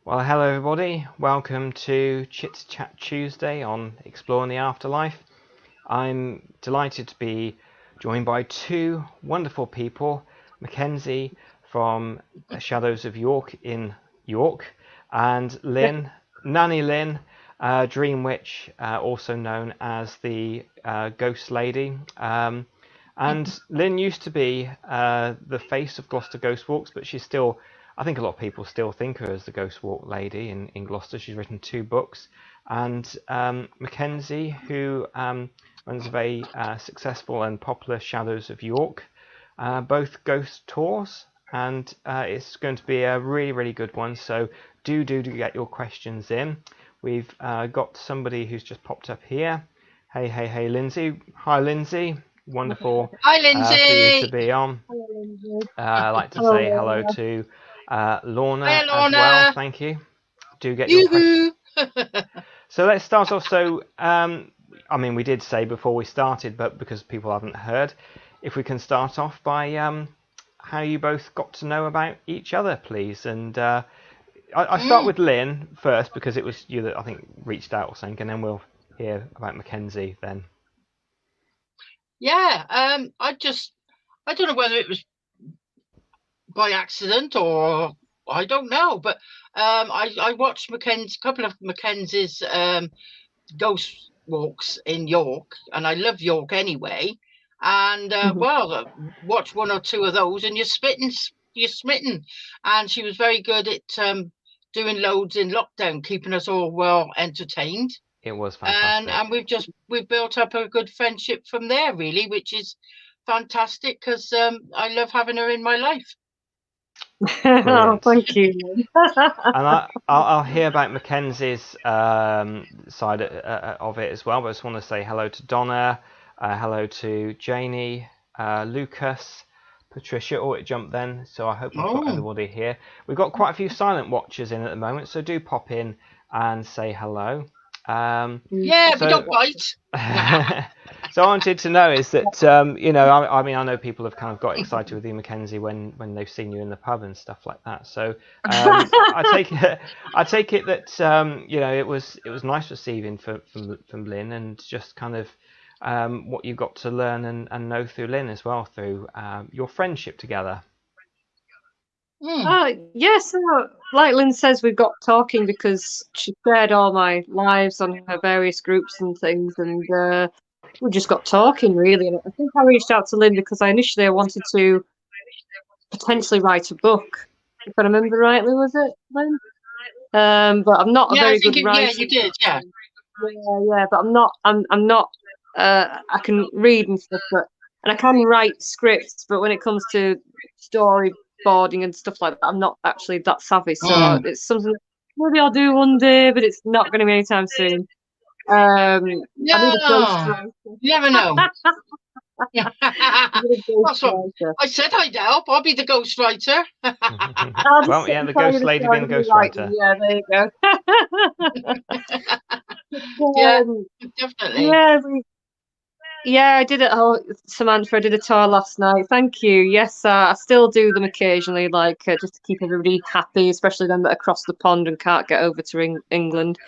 Well, hello everybody. Welcome to Chit-Chat Tuesday on Exploring the Afterlife. I'm delighted to be joined by two wonderful people, Mackenzie from Shadows of York in York, and Nanny Lyn, Dream Witch, also known as the Ghost Lady. And Lynn used to be the face of Gloucester Ghost Walks, but she's still, I think a lot of people still think her as the Ghost Walk lady in Gloucester. She's written two books. And Mackenzie, who runs a very successful and popular Shadows of York, both ghost tours. And it's going to be a really, really good one. So do get your questions in. We've got somebody who's just popped up here. Hey, Lindsay. Hi, Lindsay. Wonderful Hi, for you to Lindsay. be on. Hello, Lindsay. I'd like to Hello, say hello Lorna. to Hi, Lorna as well. Lorna. Thank you. Do get your question. Yoo-hoo. So let's start off. So, I mean, we did say before we started, but because people haven't heard, if we can start off by how you both got to know about each other, please. And I start with Lynn first because it was you that I think reached out or something, and then we'll hear about Mackenzie then. Yeah, I don't know whether it was by accident or I don't know, but I watched a couple of Mackenzie's ghost walks in York, and I love York anyway. And watch one or two of those, and you're smitten. And she was very good at doing loads in lockdown, keeping us all well entertained. It was fantastic. And we've built up a good friendship from there, really, which is fantastic because I love having her in my life. Oh, thank you. And I'll hear about Mackenzie's side of it as well, but I just want to say hello to Donna, hello to Janie, Lucas, Patricia. Oh, it jumped then, so I hope we've got everybody here. We've got quite a few silent watchers in at the moment, so do pop in and say hello. We don't bite. So I wanted to know is that you know, I mean I know people have kind of got excited with you, Mackenzie, when they've seen you in the pub and stuff like that. So I take it that you know it was nice receiving from Lynn, and just kind of what you got to learn and know through Lynn as well, through your friendship together. Yes, like Lynn says, we've got talking because she shared all my lives on her various groups and things, and we just got talking really. And I think I reached out to Lynn because I wanted to potentially write a book, if I remember rightly, was it, Lynn? But I'm not a very good writer. Yeah, you did, yeah. Yeah, but I'm not. I can read and stuff, and I can write scripts, but when it comes to storyboarding and stuff like that, I'm not actually that savvy. So it's something that maybe I'll do one day, but it's not going to be anytime soon. No, you never know. That's what I said. I'd help. I'll be the ghostwriter. Well, yeah, the ghost lady being the ghostwriter. Yeah, there you go. Yeah, definitely. Yeah, I did it. Samantha, I did a tour last night. Thank you. Yes, I still do them occasionally, like just to keep everybody happy, especially them that are across the pond and can't get over to England.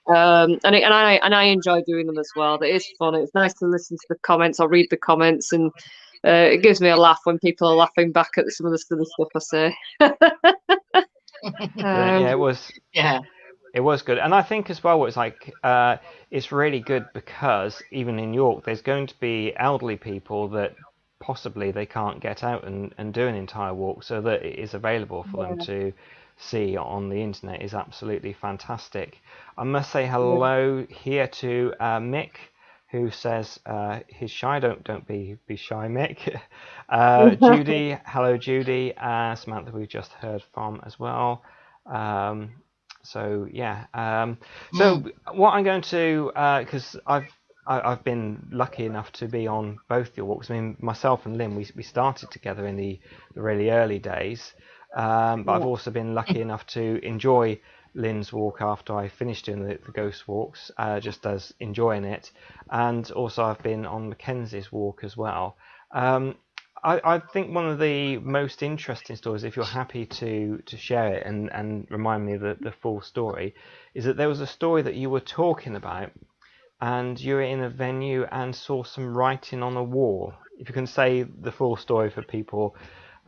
And I enjoy doing them as well. It is fun. It's nice to listen to the comments or read the comments, and it gives me a laugh when people are laughing back at some of the silly stuff I say. Yeah, it was. Yeah. It was good, and I think as well it's like it's really good because even in York there's going to be elderly people that possibly they can't get out and do an entire walk, so that it is available for them to see on the internet is absolutely fantastic. I must say hello here to Mick, who says he's shy. Don't be shy, Mick. Judy, hello Judy. Samantha, we just heard from as well. So yeah. So what I'm going to, because I've been lucky enough to be on both your walks. I mean, myself and Lynn, we started together in the really early days, but I've also been lucky enough to enjoy Lynn's walk after I finished doing the ghost walks, just as enjoying it, and also I've been on Mackenzie's walk as well. I think one of the most interesting stories, if you're happy to share it and remind me of the full story, is that there was a story that you were talking about, and you were in a venue and saw some writing on a wall. If you can say the full story for people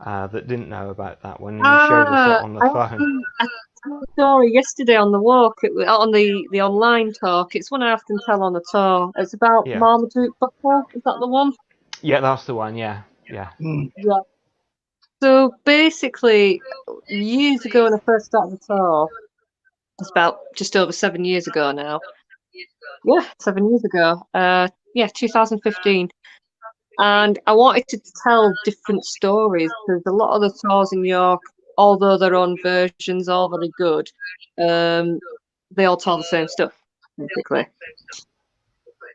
that didn't know about that one, and you showed us it on the phone. I told a story yesterday on the walk, on the online talk. It's one I often tell on the tour. It's about Yeah. Marmaduke Buckle. Is that the one? Yeah, that's the one. Yeah. Yeah. Yeah. So basically, years ago when I first started the tour, it's about just over 7 years ago now. Yeah, 7 years ago. Yeah, 2015. And I wanted to tell different stories because a lot of the tours in York, although their own versions are very good, they all tell the same stuff, basically.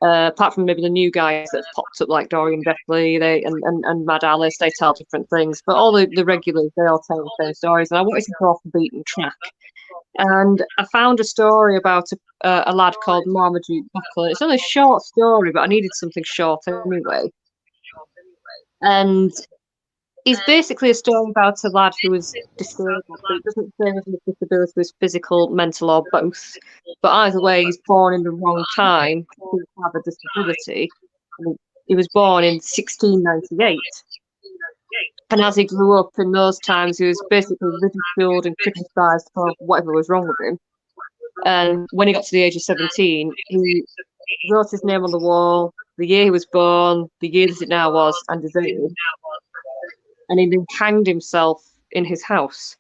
Apart from maybe the new guys that have popped up like Dorian Beckley and Mad Alice, they tell different things. But all the regulars, they all tell the same stories. And I wanted to go off the beaten track. And I found a story about a lad called Marmaduke Buckle. It's only a short story, but I needed something short anyway. And it's basically a story about a lad who was disabled. So it doesn't say if his disability was physical, mental, or both. But either way, he's born in the wrong time to have a disability. He was born in 1698. And as he grew up in those times, he was basically ridiculed and criticised for whatever was wrong with him. And when he got to the age of 17, he wrote his name on the wall, the year he was born, the year that it now was, and his age. And he then hanged himself in his house.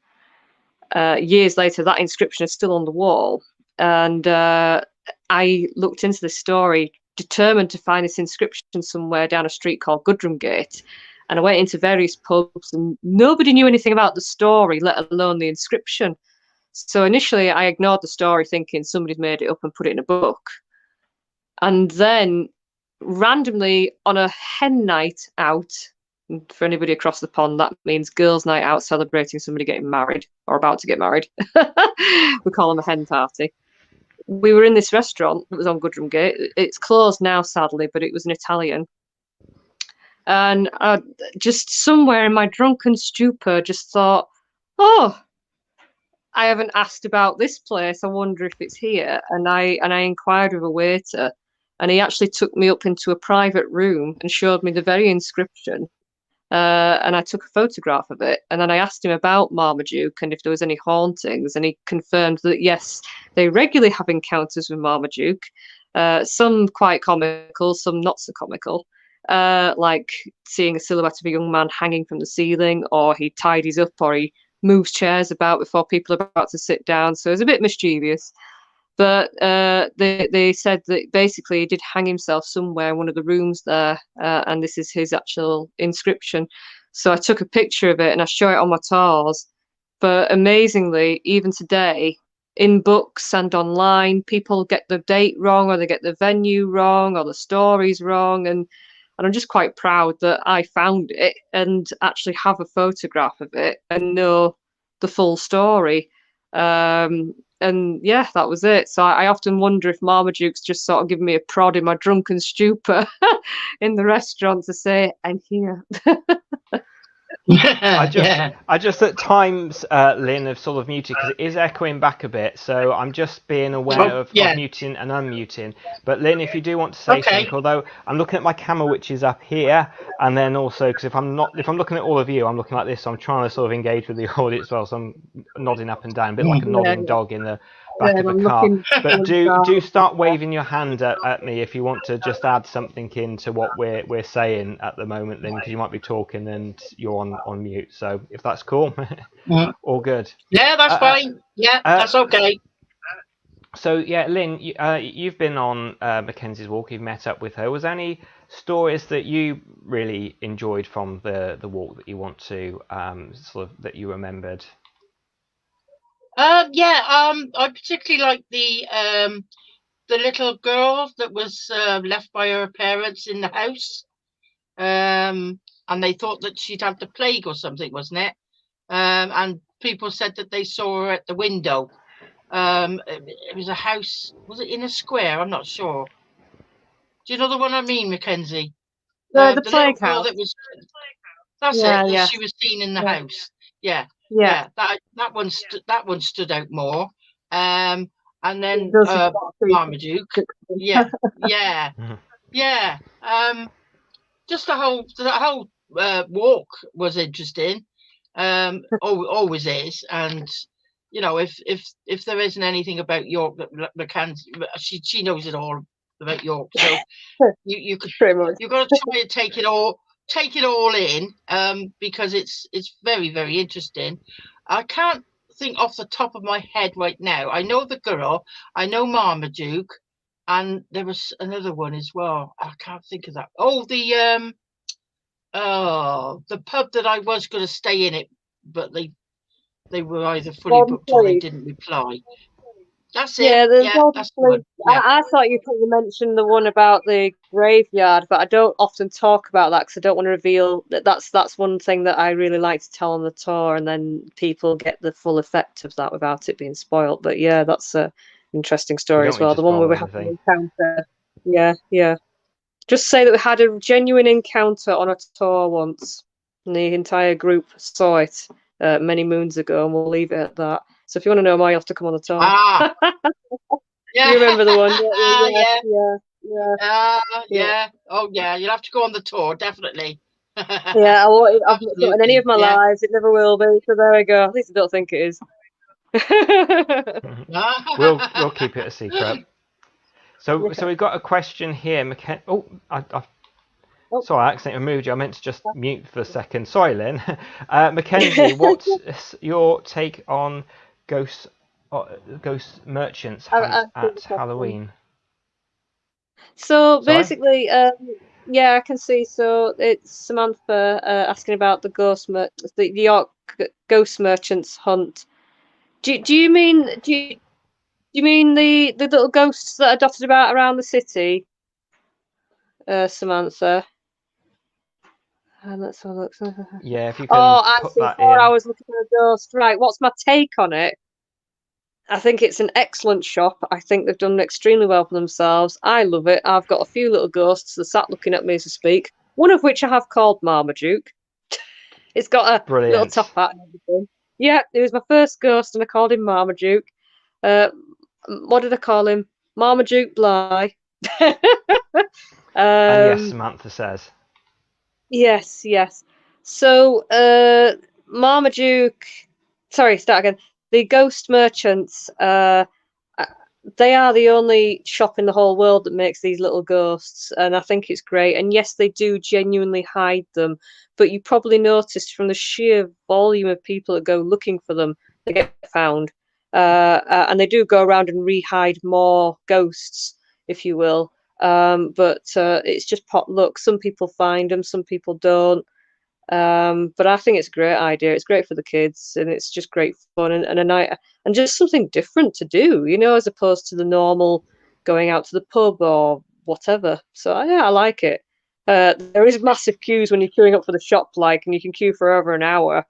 Years later, that inscription is still on the wall. And I looked into this story, determined to find this inscription somewhere down a street called Gudrumgate. And I went into various pubs, and nobody knew anything about the story, let alone the inscription. So initially, I ignored the story, thinking somebody's made it up and put it in a book. And then, randomly, on a hen night out, for anybody across the pond, that means girls' night out celebrating somebody getting married or about to get married. We call them a hen party. We were in this restaurant that was on Gudrumgate. It's closed now, sadly, but it was an Italian. And I just somewhere in my drunken stupor just thought, oh, I haven't asked about this place. I wonder if it's here. And I inquired of a waiter, and he actually took me up into a private room and showed me the very inscription. And I took a photograph of it. And then I asked him about Marmaduke and if there was any hauntings. And he confirmed that, yes, they regularly have encounters with Marmaduke, some quite comical, some not so comical. Like seeing a silhouette of a young man hanging from the ceiling, or he tidies up, or he moves chairs about before people are about to sit down. So it's a bit mischievous. But they said that basically he did hang himself somewhere in one of the rooms there, and this is his actual inscription. So I took a picture of it and I show it on my tours. But amazingly, even today, in books and online, people get the date wrong, or they get the venue wrong, or the stories wrong. And I'm just quite proud that I found it and actually have a photograph of it and know the full story. And yeah, that was it. So I often wonder if Marmaduke's just sort of giving me a prod in my drunken stupor in the restaurant to say, I'm here. I just at times, Lynn, have sort of muted because it is echoing back a bit. So I'm just being aware of muting and unmuting. But Lynn, if you do want to say something, although I'm looking at my camera, which is up here, and then also because if I'm looking at all of you, I'm looking like this. So I'm trying to sort of engage with the audience as well. So I'm nodding up and down, a bit like a nodding dog in the back of a car. But do start waving your hand at me if you want to just add something into what we're saying at the moment, Lynn, because you might be talking and you're on mute. So if that's cool, all good. Yeah, that's fine. Yeah, that's okay. So yeah, Lynn, you've been on Mackenzie's walk. You've met up with her. Was there any stories that you really enjoyed from the walk that you want to sort of that you remembered? I particularly like the little girl that was left by her parents in the house, and they thought that she'd had the plague or something, wasn't it? And people said that they saw her at the window. It was a house. Was it in a square? I'm not sure. Do you know the one I mean, Mackenzie? The plague house. That's Yeah, it. yeah, She was seen in the yeah, house. Yeah, yeah. yeah. That one stood out more. And It then does. It's got a creepy Marmaduke. description. Yeah, yeah, Mhm. yeah. Just the whole walk was interesting. Always is. And if there isn't anything about York that Mackenzie, she knows it all about York. So you could Pretty much. you've got to try and take it all in, because it's very, very interesting. I can't think off the top of my head right now. I know the girl, I know Marmaduke, and there was another one as well. I can't think of that. The pub that I was going to stay in it, but they were either fully Golden booked or they Fleece. didn't reply. That's it. Yeah, the Yeah, Golden that's the Fleece. one. Yeah. I thought you probably mentioned the one about the graveyard, but I don't often talk about that because I don't want to reveal that. That's one thing that I really like to tell on the tour, and then people get the full effect of that without it being spoiled. But yeah, that's a interesting We story don't as need well. to The one where spoil we had an anything. encounter. Yeah, yeah. Just say that we had a genuine encounter on a tour once, and the entire group saw it many moons ago, and we'll leave it at that. So if you want to know more, you have to come on the tour. Ah, You yeah. remember the one, don't you? Yeah, Yeah. yeah, yeah, yeah. Yeah. Oh, yeah. You'll have to go on the tour, definitely. Yeah, I've not done any of Absolutely. my Yeah. lives. It never will be. So there we go. At least I don't think it is. Mhm. We'll keep it a secret. So Yeah. we've got a question here, Oh, sorry, I accidentally removed you. I meant to just mute for a second. Sorry, Lynn. Mackenzie, what's your take on ghost ghost merchants hunt I see the at question. Halloween? So Sorry? basically, yeah, I can see. So it's Samantha asking about the the York ghost merchants hunt. Do you mean do you mean the little ghosts that are dotted about around the city, Samantha? Let's have a look. Yeah, if you Oh, can I put see. that 4 in. hours looking for a ghost. Right. What's my take on it? I think it's an excellent shop. I think they've done extremely well for themselves. I love it. I've got a few little ghosts that sat looking at me as I speak. One of which I have called Marmaduke. It's got a little top Brilliant. hat and everything. Yeah, it was my first ghost, and I called him Marmaduke. Uh, what did I call him? Marmaduke Bly. And yes, um, Samantha says. yes, yes. So, Marmaduke. Sorry, start again. The ghost merchants. Uh, they are the only shop in the whole world that makes these little ghosts, and I think it's great. And yes, they do genuinely hide them, but you probably noticed from the sheer volume of people that go looking for them, they get found. And they do go around and re-hide more ghosts, if you will. But it's just pot luck. Some people find them, some people don't. But I think it's a great idea. It's great for the kids, and it's just great fun and a night and just something different to do, as opposed to the normal going out to the pub or whatever. So yeah, I like it. There is massive queues when you're queuing up for the shop, and you can queue for over an hour.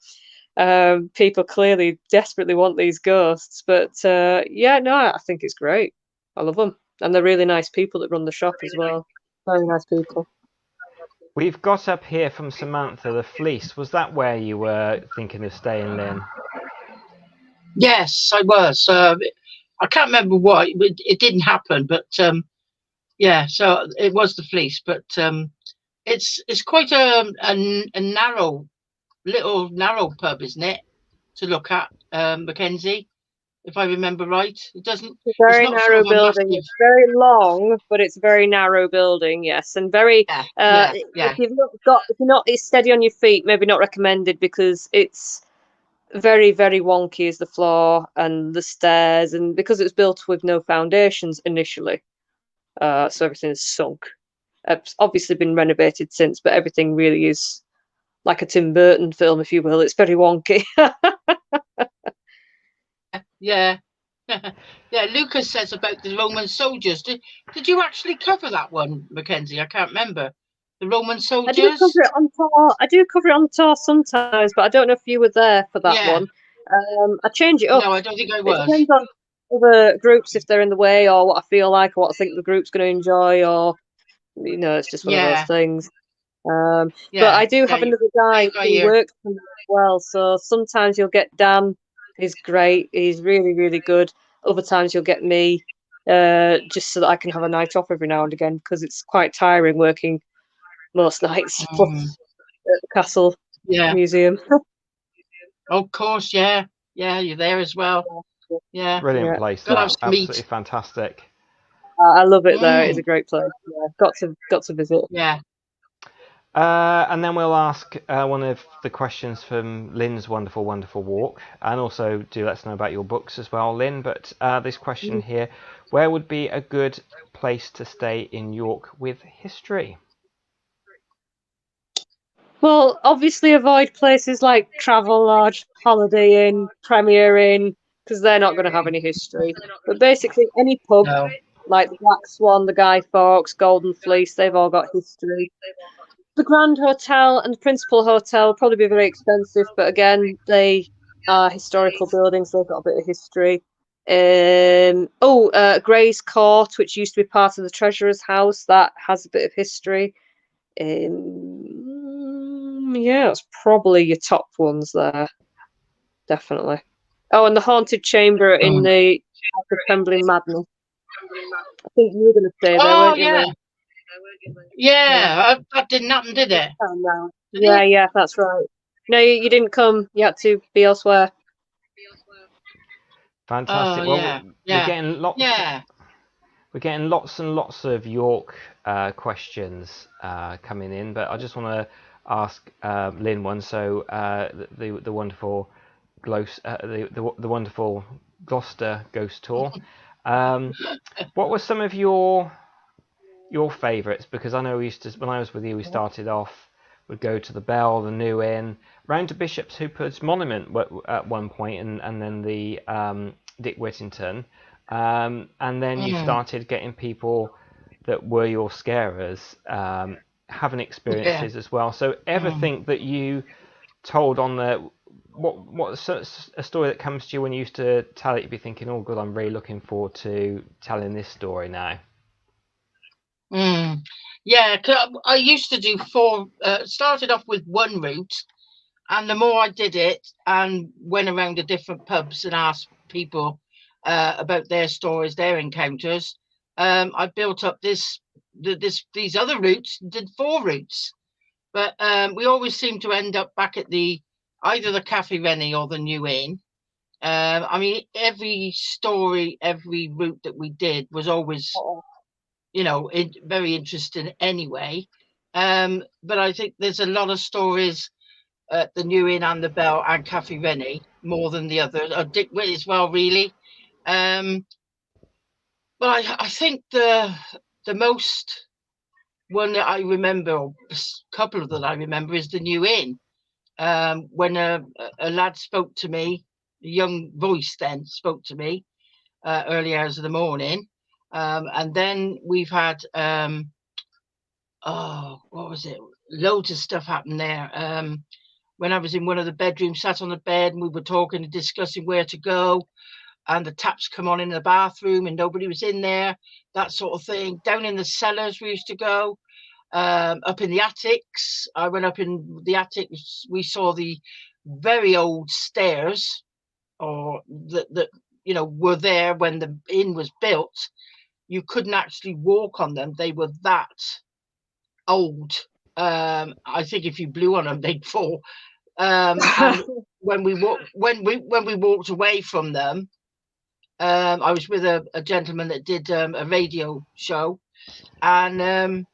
People clearly desperately want these ghosts, but yeah, no, I think it's great. I love them, and they're really nice people that run the shop as well. Very nice people. We've got up here from Samantha the fleece. Was that where you were thinking of staying, Lynn? Yes, I was. I can't remember why. It didn't happen, but yeah. So it was the fleece, but it's quite a narrow pub, isn't it? To look at, Mackenzie, if I remember right. It doesn't. A It's very not sort narrow of a building. massive. It's very long, but it's a very narrow building. Yes, and very. Yeah, yeah, If yeah, you're not steady on your feet, maybe not recommended because it's very, very wonky as the floor and the stairs, and because it was built with no foundations initially, so everything is sunk. It's obviously been renovated since, but everything really is like a Tim Burton film, if you will. It's very wonky. yeah. Yeah, Lucas says about the Roman soldiers. Did you actually cover that one, Mackenzie? I can't remember. The Roman I do cover soldiers? it on tour. I do cover it on tour sometimes, but I don't know if you were there for that Yeah. one. I change it up. No, I don't think I It was. depends on other groups if they're in the way or what I feel like or what I think the group's going to enjoy or it's just one of those Yeah. things. But I do have another guy I who hear. works for me as well. So sometimes you'll get Dan. He's great. He's really, really good. Other times you'll get me, just so that I can have a night off every now and again because it's quite tiring working most nights plus at the castle Yeah, museum. of course, yeah. Yeah, you're there as well. Yeah. Brilliant Yeah, place, Gotta have that. some Absolutely meat. fantastic. I love it though. It's a Mm, great place. Yeah, got to visit. yeah. And then we'll ask one of the questions from Lyn's wonderful, wonderful walk, and also do let us know about your books as well, Lyn. But this question here: where would be a good place to stay in York with history? Well, obviously avoid places like Travelodge, Holiday Inn, Premier Inn, because they're not going to have any history. But basically, any pub No. like the Black Swan, the Guy Fawkes, Golden Fleece, they've all got history. The Grand Hotel and the Principal Hotel will probably be very expensive, but again, they are historical buildings. They've got a bit of history. Gray's Court, which used to be part of the Treasurer's House, that has a bit of history. Yeah, it's probably your top ones there, definitely. Oh, and the Haunted Chamber in the House of Trembling Madness. I think you were going to stay there, Oh, weren't you, yeah. Lynn? Yeah, that didn't happen, did it? Oh, no. Did Yeah, it? yeah, that's right. No, you didn't come. You had to be elsewhere. Fantastic. Oh, Well, yeah. we're Yeah. getting lots. Yeah. We're getting lots and lots of York questions coming in, but I just want to ask Lyn one. So the wonderful the wonderful Gloucester ghost tour. What were some of your favourites? Because I know we used to, when I was with you, we started off. We'd go to the Bell, the New Inn, round to Bishop's Hoopers Monument at one point, and then the Dick Whittington. And then you started getting people that were your scarers having Yeah. experiences as well. So everything that you told on the what's a story that comes to you when you used to tell it, you'd be thinking, oh god, I'm really looking forward to telling this story now. Yeah, 'cause I used to do started off with one route, and the more I did it and went around to different pubs and asked people about their stories, their encounters, I built up these other routes, did 4 routes. But we always seem to end up back at either the Cafe Rennie or the New Inn. I mean, every story, every route that we did was always, very interesting anyway. But I think there's a lot of stories at the New Inn and the Bell and Cafe Rennie more than the others. Dick Witt as well, really. But I think the most one that I remember, or a couple of that I remember, is the New Inn. When a lad spoke to me, a young voice then spoke to me early hours of the morning. And then we've had, what was it? Loads of stuff happened there. When I was in one of the bedrooms, sat on the bed, and we were talking and discussing where to go, and the taps come on in the bathroom and nobody was in there, that sort of thing. Down in the cellars we used to go. Up in the attics, I went up in the attic. We saw the very old stairs, or that were there when the inn was built. You couldn't actually walk on them; they were that old. I think if you blew on them, they'd fall. And when we walked away from them, I was with a gentleman that did a radio show, and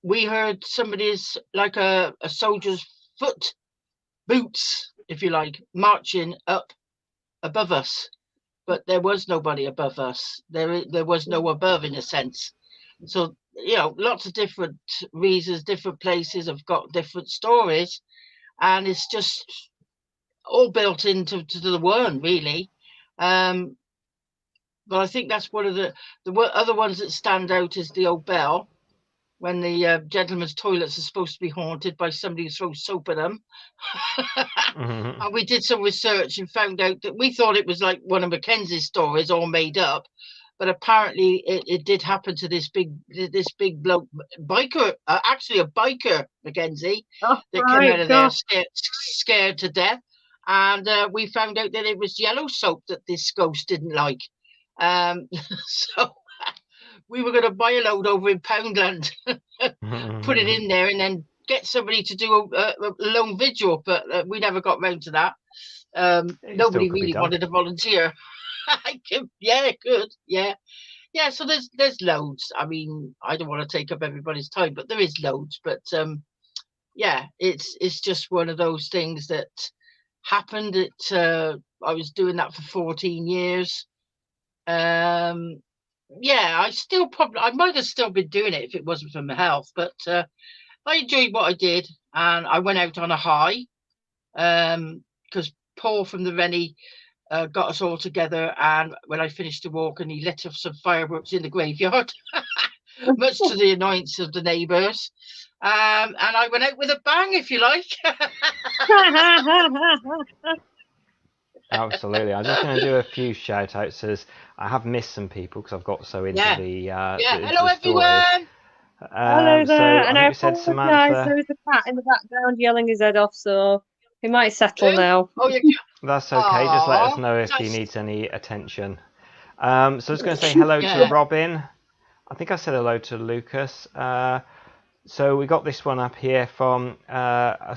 we heard somebody's, like a soldier's foot boots, if you like, marching up above us. But there was nobody above us. There was no above, in a sense. So, lots of different reasons, different places have got different stories, and it's just all built into the one, really. But I think that's one of the other ones that stand out is the old Bell, when the gentlemen's toilets are supposed to be haunted by somebody who throws soap at them. And we did some research and found out that we thought it was like one of Mackenzie's stories all made up. but apparently it did happen to this big bloke biker, actually a biker, Mackenzie, Oh, that came out right, of there gosh. scared to death, and we found out that it was yellow soap that this ghost didn't like. So we were going to buy a load over in Poundland, put it in there, and then get somebody to do a lone vigil, but we never got round to that. It still Nobody could be really done. wanted to volunteer. Yeah, good. Yeah. So there's loads. I mean, I don't want to take up everybody's time, but there is loads. But yeah, it's just one of those things that happened. I was doing that for 14 years. Yeah, I might have still been doing it if it wasn't for my health, but I enjoyed what I did, and I went out on a high because Paul from the Rennie got us all together, and when I finished the walk, and he lit off some fireworks in the graveyard, much to the annoyance of the neighbours. And I went out with a bang, if you like. Absolutely. I'm just going to do a few shout outs as I have missed some people because I've got so into Yeah. the Hello, stories. everyone. Hello So there, I and think I we said apologise. Samantha. There is a cat in the background yelling his head off, so he might settle Who? now. Oh, you. That's okay. Just let us Aww, know if he that's- needs any attention. So I was going to say hello to Yeah. Robin. I think I said hello to Lucas. So we got this one up here from Dana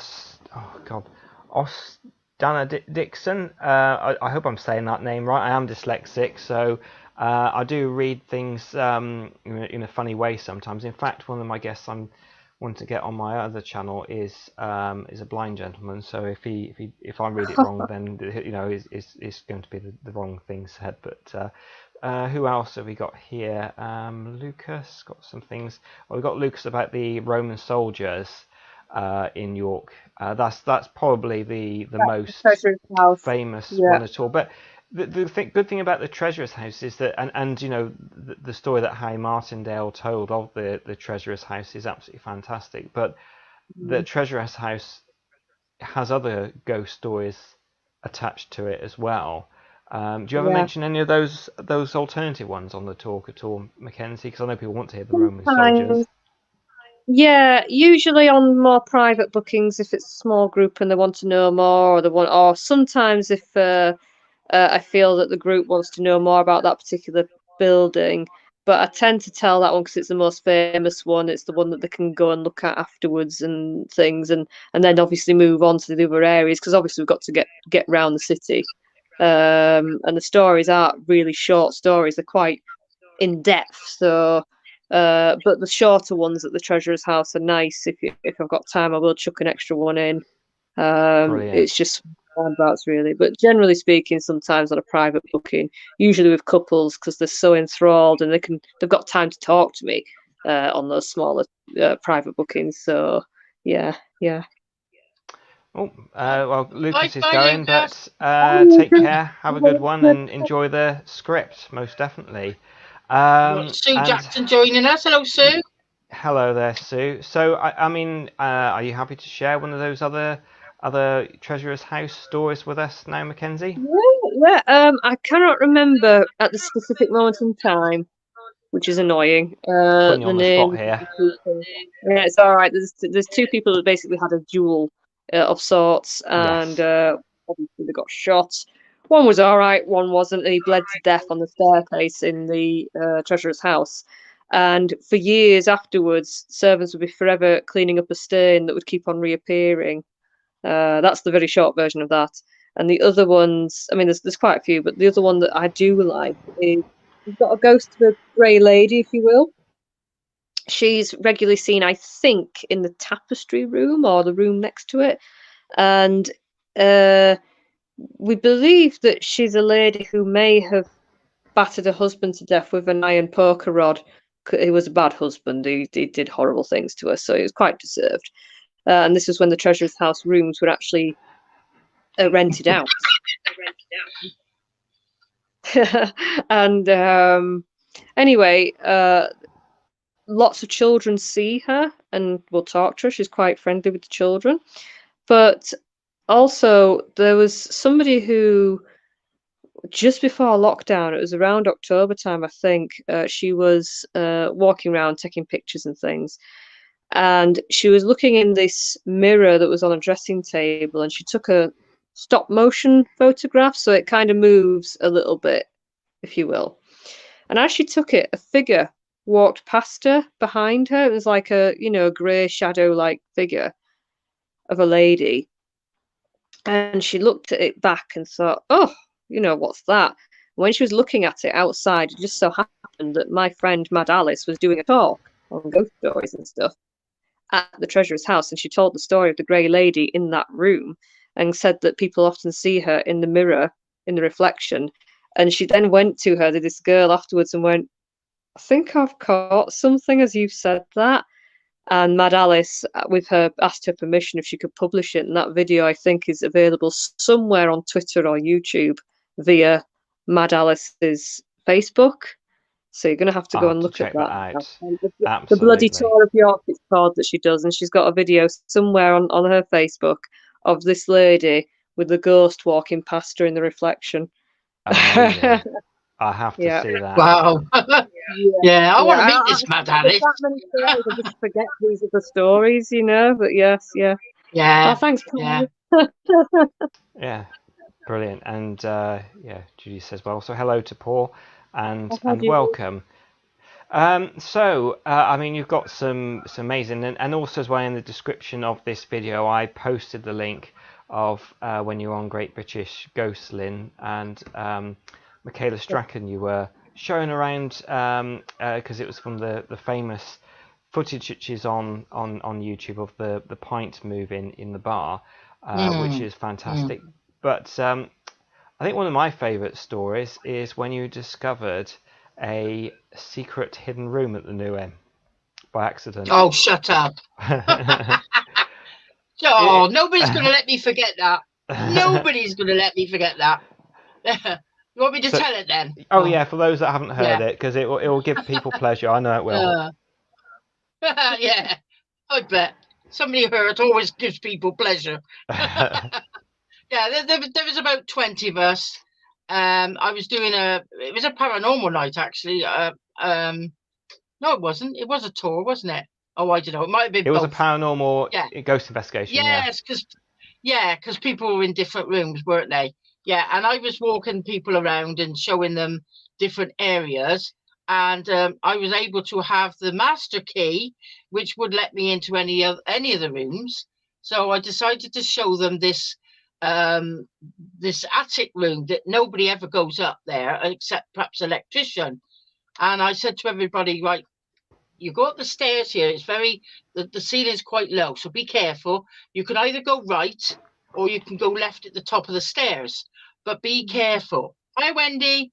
Dixon. I hope I'm saying that name right. I am dyslexic, so I do read things in a funny way sometimes. In fact, one of my guests I'm want to get on my other channel is a blind gentleman. So if I read it wrong, then it's going to be the wrong thing said. But who else have we got here? Lucas got some things. Well, we've got Lucas about the Roman soldiers in York. That's probably the most Treasurer's house. famous Yeah. one at all. But the good thing about the Treasurer's house is that, and the story that Harry Martindale told of the Treasurer's house is absolutely fantastic. But the Treasurer's house has other ghost stories attached to it as well. Do you ever mention any of those alternative ones on the talk at all, Mackenzie? Because I know people want to hear the Roman soldiers. Yeah, usually on more private bookings if it's a small group and they want to know more, or sometimes if I feel that the group wants to know more about that particular building. But I tend to tell that one because it's the most famous one. It's the one that they can go and look at afterwards and things, and then obviously move on to the other areas because obviously we've got to get round the city. And the stories aren't really short stories; they're quite in depth. So, but the shorter ones at the Treasurer's house are nice. If I've got time, I will chuck an extra one in. It's just roundabouts really, but generally speaking, sometimes on a private booking, usually with couples because they're so enthralled and they've got time to talk to me on those smaller private bookings. So yeah. Oh, well, Lucas is Bye, going, Lucas. but take care, have a good one, and enjoy the script, most definitely. Sue and Jackson joining us. Hello, Sue. hello there, Sue. So, I mean, are you happy to share one of those other Treasurer's House stories with us now, Mackenzie? Yeah. I cannot remember at the specific moment in time, which is annoying. Putting you The on the name. spot here. Yeah, it's all right. There's two people that basically had a duel of sorts, and obviously they got shot. One was all right, one wasn't, and he bled to death on the staircase in the treasurer's house. And for years afterwards, servants would be forever cleaning up a stain that would keep on reappearing. That's the very short version of that. And the other ones, I mean, there's quite a few, but the other one that I do like is you've got a ghost of a grey lady, if you will. She's regularly seen, I think, in the tapestry room or the room next to it. And we believe that she's a lady who may have battered her husband to death with an iron poker rod. He was a bad husband. He did horrible things to her, so it was quite deserved. And this was when the Treasurer's House rooms were actually rented out. And anyway, lots of children see her and will talk to her. She's quite friendly with the children. But also, there was somebody who just before lockdown. It was around October time, I think. She was walking around taking pictures and things, and she was looking in this mirror that was on a dressing table, and she took a stop motion photograph, so it kind of moves a little bit, if you will. And as she took it, a figure walked past her behind her. It was like a, a grey shadow like figure of a lady. And she looked at it back and thought, oh, what's that? When she was looking at it outside, it just so happened that my friend Mad Alice was doing a talk on ghost stories and stuff at the treasurer's house. And she told the story of the grey lady in that room and said that people often see her in the mirror, in the reflection. And she then went to her, to this girl afterwards, and went, I think I've caught something as you've said that. And Mad Alice, with her, asked her permission if she could publish it. And that video, I think, is available somewhere on Twitter or YouTube via Mad Alice's Facebook. So you're going to have to go and look at that. The bloody tour of York, it's called, that she does. And she's got a video somewhere on her Facebook of this lady with the ghost walking past her in the reflection. Amazing. I have to see that. Wow. Yeah, I want to meet this Mad Alice. I just forget these are the stories, But yes, yeah. Yeah. Oh, thanks, Paul. Yeah. Yeah, brilliant. And Judy says, well, so hello to Paul and welcome. You've got some amazing, and also as well in the description of this video, I posted the link of when you were on Great British Ghost, Lynn, and Michaela Strachan, you were showing around because it was from the famous footage which is on YouTube of the pint moving in the bar, which is fantastic. But I think one of my favourite stories is when you discovered a secret hidden room at the New Inn by accident. Oh, shut up. Nobody's going to let me forget that. Nobody's going to let me forget that. You want me to tell it then? Oh, yeah, for those that haven't heard it, because it will give people pleasure. I know it will. Yeah, I bet. Somebody heard always gives people pleasure. Yeah, there was about 20 of us. I was doing it was a paranormal night, actually. No, it wasn't. It was a tour, wasn't it? Oh, I don't know. It might have been. It was a paranormal ghost investigation. Yes, because people were in different rooms, weren't they? Yeah, and I was walking people around and showing them different areas, and I was able to have the master key, which would let me into any of the rooms. So I decided to show them this attic room that nobody ever goes up there except perhaps an electrician. And I said to everybody, right, you go up the stairs here. It's the ceiling's quite low, so be careful. You can either go right or you can go left at the top of the stairs, but be careful. Hi, Wendy.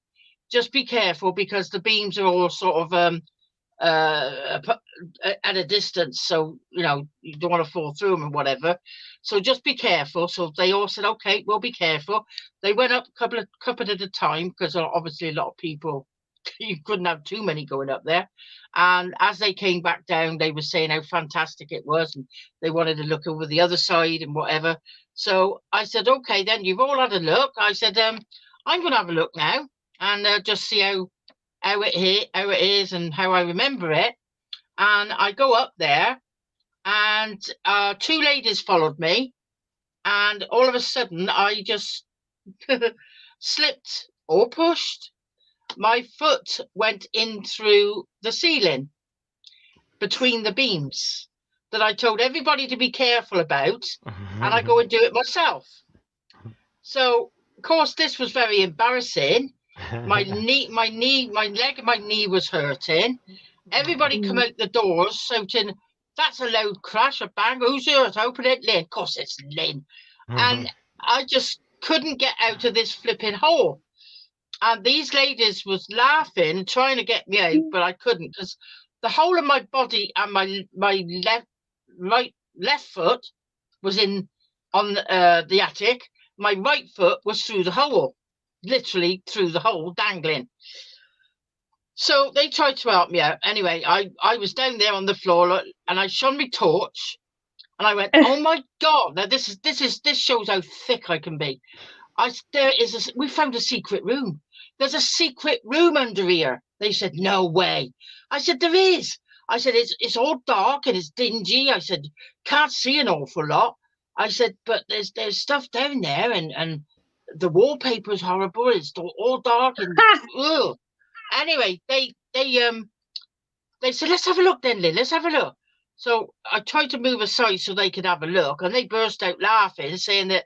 Just be careful because the beams are all sort of at a distance, so you don't want to fall through them and whatever. So just be careful. So they all said, okay, we'll be careful. They went up a couple at a time because obviously a lot of people, you couldn't have too many going up there. And as they came back down, they were saying how fantastic it was, and they wanted to look over the other side and whatever. So I said, okay, then you've all had a look. I said, I'm going to have a look now and just see how it is and how I remember it. And I go up there, and two ladies followed me, and all of a sudden I just slipped or pushed. My foot went in through the ceiling between the beams that I told everybody to be careful about, and I go and do it myself. So of course this was very embarrassing. My leg and my knee was hurting. Everybody come out the doors shouting, that's a loud crash, a bang, who's hurt? Open it, Lynn. Of course it's Lynn. And I just couldn't get out of this flipping hole. And these ladies was laughing, trying to get me out, but I couldn't because the whole of my body and my left foot was on the attic. My right foot was through the hole, literally through the hole, dangling. So they tried to help me out. Anyway, I was down there on the floor and I shone my torch, and I went, oh my God! Now this shows how thick I can be. we found a secret room. There's a secret room under here. They said, no way. I said, there is. I said, it's all dark and it's dingy. I said, can't see an awful lot. I said, but there's stuff down there, and the wallpaper's horrible. It's all dark and ugh. Anyway, they said, let's have a look then, Lynn. Let's have a look. So I tried to move aside so they could have a look, and they burst out laughing, saying that,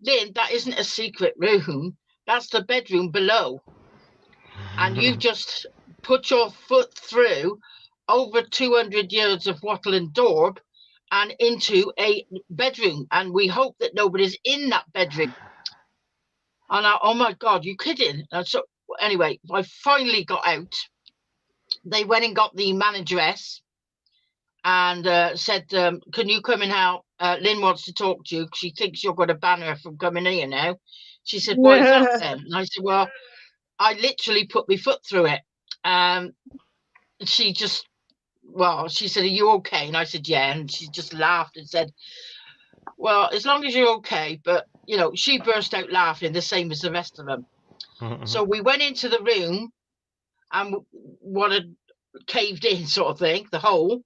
Lynn, that isn't a secret room. That's the bedroom below. And you've just put your foot through over 200 yards of wattle and daub and into a bedroom. And we hope that nobody's in that bedroom. And oh my God, you kidding? And so anyway, I finally got out. They went and got the manageress and said, can you come and help? Lynn wants to talk to you. She thinks you're going to ban her from coming here now. She said, what is that then? And I said, well, I literally put my foot through it. She said, are you okay? And I said, yeah. And she just laughed and said, well, as long as you're okay. But, you know, she burst out laughing the same as the rest of them. So we went into the room and what had caved in sort of thing, the hole.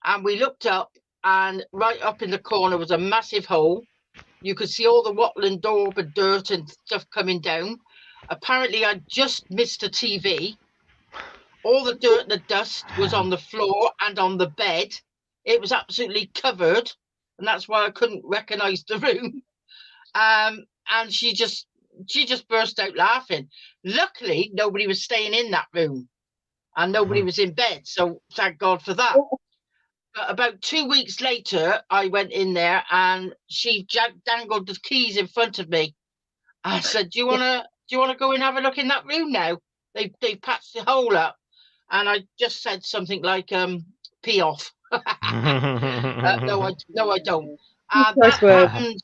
And we looked up, and right up in the corner was a massive hole. You could see all the wattle and daub and dirt and stuff coming down. Apparently, I just missed a TV. All the dirt and the dust was on the floor and on the bed. It was absolutely covered, and that's why I couldn't recognise the room. And she just burst out laughing. Luckily, nobody was staying in that room, and nobody was in bed. So thank God for that. But about 2 weeks later, I went in there and she dangled the keys in front of me. I said, "Do you wanna go and have a look in that room now? They patched the hole up." And I just said something like, "Pee off." No, I don't. That happened.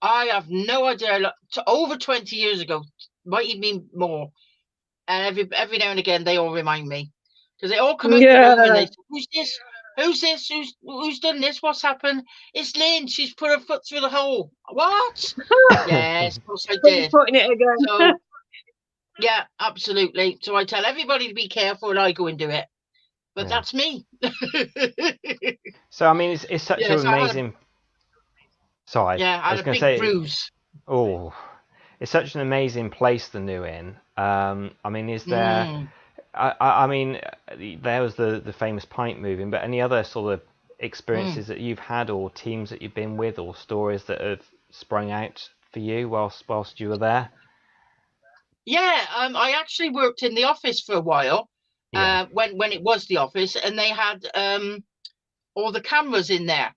I have no idea. Over 20 years ago, might even be more. And every now and again, they all remind me. Because they all come out the room and they say, who's this? Who's this? Who's done this? What's happened? It's Lynn. She's put her foot through the hole. What? Yes, of course I did. Putting it again. So, yeah, absolutely. So I tell everybody to be careful and I go and do it. But that's me. So, I mean, it's such an amazing... Sorry. Yeah, I had a big bruise. Oh, it's such an amazing place, the New Inn. I mean, is there... I mean, there was the famous pint moving, but any other sort of experiences that you've had, or teams that you've been with, or stories that have sprung out for you whilst you were there? Yeah, I actually worked in the office for a while, when it was the office, and they had all the cameras in there,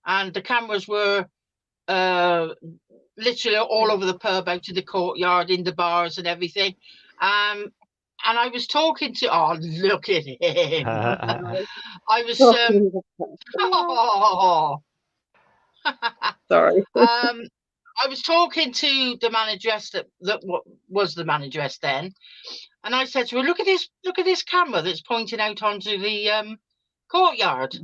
and the cameras were literally all over the pub, out to the courtyard, in the bars and everything. And I was talking to, oh, look at him. I was, sorry. I was talking to the manageress that was the manageress then. And I said to her, look at this camera that's pointing out onto the courtyard.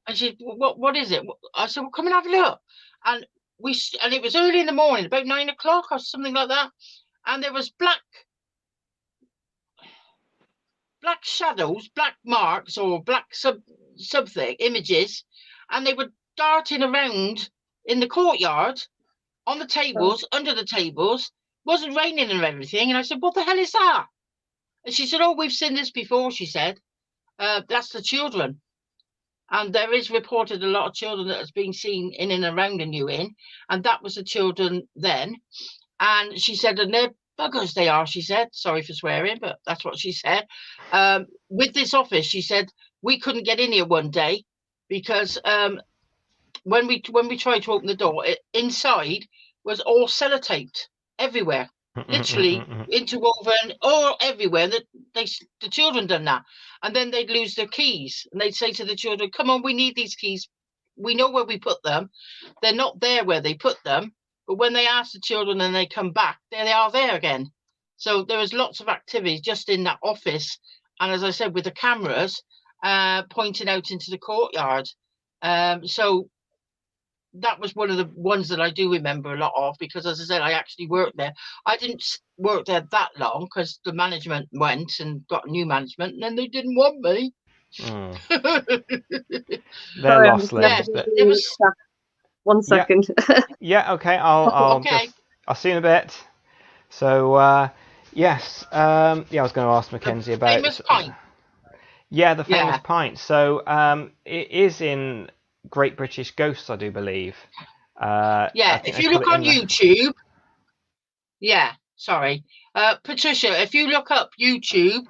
And she, what is it? I said, well, come and have a look. And it was early in the morning, about 9 o'clock or something like that. And there was black shadows, black marks, or black something images, and they were darting around in the courtyard, on the tables, under the tables. Wasn't raining and everything. And I said, what the hell is that? And she said, oh, we've seen this before, she said. That's the children. And there is reported a lot of children that has been seen in and around the New Inn, and that was the children then. And she said, and they're buggers they are, she said. Sorry for swearing, but that's what she said. With this office, she said, we couldn't get in here one day because when we tried to open the door, inside was all sellotaped everywhere, literally interwoven all everywhere. The children done that, and then they'd lose their keys, and they'd say to the children, come on, we need these keys, we know where we put them. They're not there where they put them. But when they ask the children and they come back, there they are there again. So there was lots of activity just in that office. And as I said, with the cameras pointing out into the courtyard. So that was one of the ones that I do remember a lot of, because, as I said, I actually worked there. I didn't work there that long because the management went and got new management, and then they didn't want me. Mm. They're Sorry, I'm lost just limbs, Yeah, but it was one yeah, second. yeah. Okay, I'll okay. I'll see you in a bit. So yes, yeah, I was going to ask Mackenzie about Famous pint. yeah, the famous Yeah, pint. So it is in Great British Ghosts, I do believe. I yeah. think If they you put look it on in the. YouTube, yeah. Sorry, Patricia. If you look up YouTube,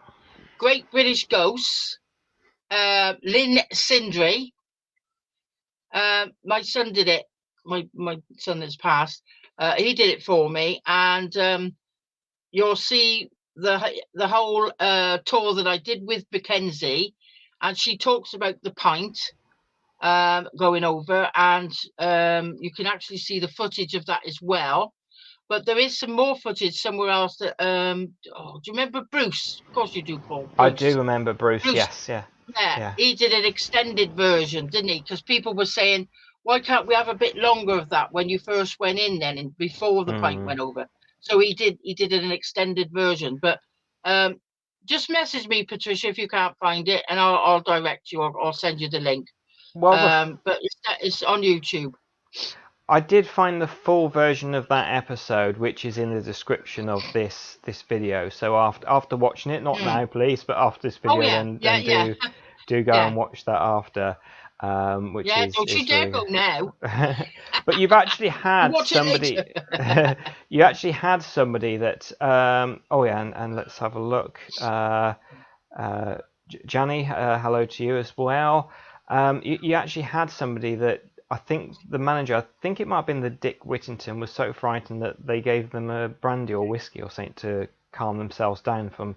Great British Ghosts, Lyn Cinderey. My son did it. My son that's passed. He did it for me, and you'll see the whole tour that I did with Mackenzie, and she talks about the pint going over, and you can actually see the footage of that as well. But there is some more footage somewhere else that do you remember Bruce? Of course you do, Paul. I do Bruce. remember Bruce. Bruce, Yes, yeah, yeah, yeah. he did an extended version, didn't he? Because people were saying, why can't we have a bit longer of that when you first went in then and before the pint Mm. went over? So he did an extended version. But um, just message me, Patricia, if you can't find it, and I'll direct you, or I'll send you the link. Well, But it's on YouTube. I did find the full version of that episode, which is in the description of this video. So after watching it, not Mm. now, please, but after this Oh video, yeah, yeah, then yeah, do go yeah, and watch that after, which yeah. Don't you is dare really go good. now. But you've actually had Watch it somebody. later. You actually had somebody that. Oh yeah, and let's have a look. Janny, hello to you as well. You actually had somebody that I think the manager, I think it might have been the Dick Whittington, was so frightened that they gave them a brandy or whiskey or something to calm themselves down from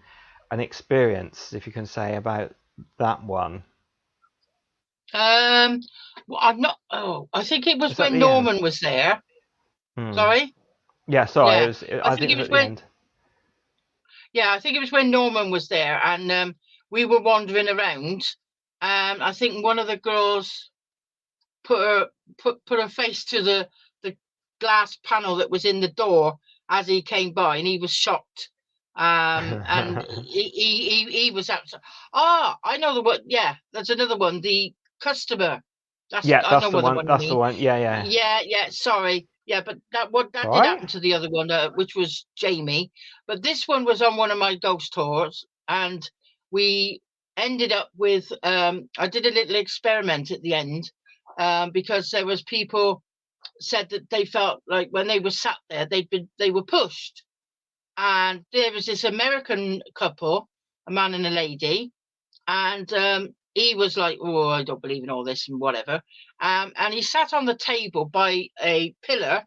an experience, if you can say, about that one. Well, I'm not. Oh, I think it was Is that when the end? Norman was there. Hmm. Sorry. Yeah, sorry. Yeah, I I think think it it was was at the when. end. Yeah, I think it was when Norman was there, and we were wandering around. I think one of the girls put her face to the glass panel that was in the door as he came by, and he was shocked. And he was absolutely. Ah, I know the one. Yeah, that's another one. The customer. Yeah, I that's know the what the one. one you That's the mean. one. Yeah, yeah. Yeah. Sorry. Yeah, but It's that all did right. happen to the other one, which was Jamie. But this one was on one of my ghost tours, and we ended up with. I did a little experiment at the end, because there was people said that they felt like when they were sat there, they were pushed, and there was this American couple, a man and a lady, and he was like, "Oh, I don't believe in all this and whatever," and he sat on the table by a pillar,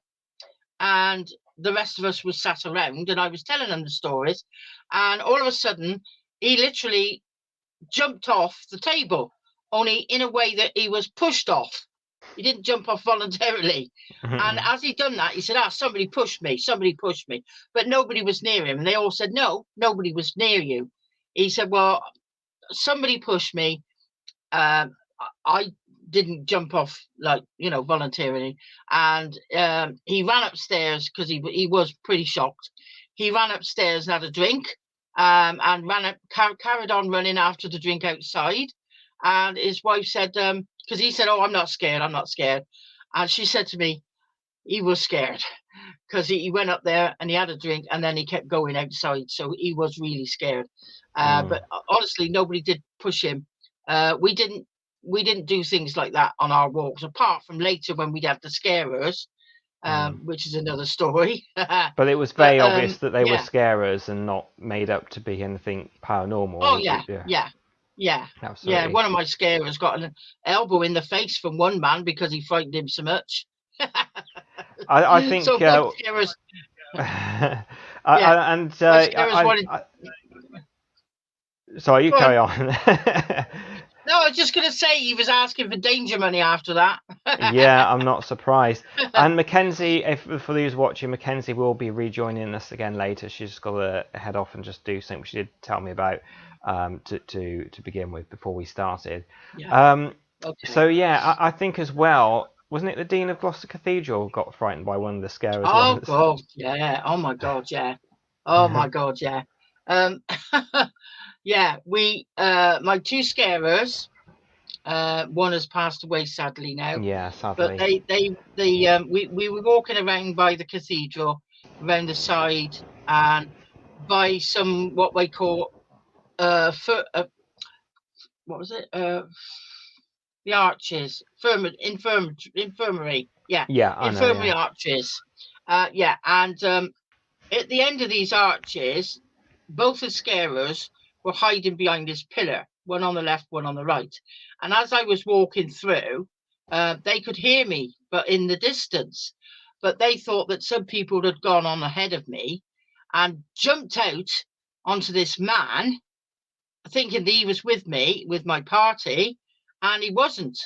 and the rest of us was sat around, and I was telling him the stories, and all of a sudden, he literally jumped off the table, only in a way that he was pushed off. He didn't jump off voluntarily. And as he done that, he said, somebody pushed me, somebody pushed me. But nobody was near him. And they all said, no, nobody was near you. He said, well, somebody pushed me. I didn't jump off, like, voluntarily. And he ran upstairs because he was pretty shocked. He ran upstairs and had a drink, and carried on running after the drink outside. And his wife said, because he said, oh, I'm not scared, I'm not scared. And she said to me, he was scared, because he went up there and he had a drink, and then he kept going outside. So he was really scared. But honestly, nobody did push him. We didn't do things like that on our walks, apart from later when we'd have the scarers, which is another story. But it was But very obvious that they were yeah. scarers and not made up to be anything paranormal. Oh yeah. Absolutely. One of my scarers got an elbow in the face from one man because he frightened him so much. I think. So both scarers. Sorry, you Go carry on. on. No, I was just going to say he was asking for danger money after that. Yeah, I'm not surprised. And Mackenzie, for those watching, Mackenzie will be rejoining us again later. She's just got to head off and just do something she did tell me about to begin with before we started. Yeah. Okay. So yeah, I think as well, wasn't it the Dean of Gloucester Cathedral got frightened by one of the scarers Oh once? God, yeah. Oh my God, yeah. Oh my God, yeah. Yeah, my two scarers, one has passed away sadly now, Yeah, but sadly. we were walking around by the cathedral, around the side, and by some what we call what was it? The arches, infirmary. Yeah, Yeah, I know. infirmary Yeah. arches. Yeah, and at the end of these arches, both the scarers were hiding behind this pillar, one on the left, one on the right. And as I was walking through, they could hear me, but in the distance. But they thought that some people had gone on ahead of me and jumped out onto this man, thinking that he was with me, with my party, and he wasn't.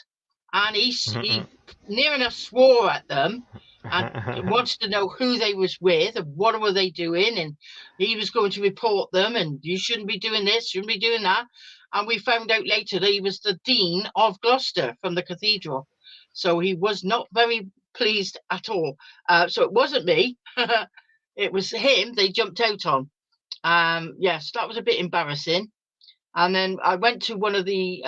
And he near enough swore at them and wanted to know who they was with and what were they doing, and he was going to report them, and you shouldn't be doing this, shouldn't be doing that. And we found out later that he was the Dean of Gloucester from the cathedral, so he was not very pleased at all. So it wasn't me. It was him they jumped out on. Yes, that was a bit embarrassing. And then I went to one of the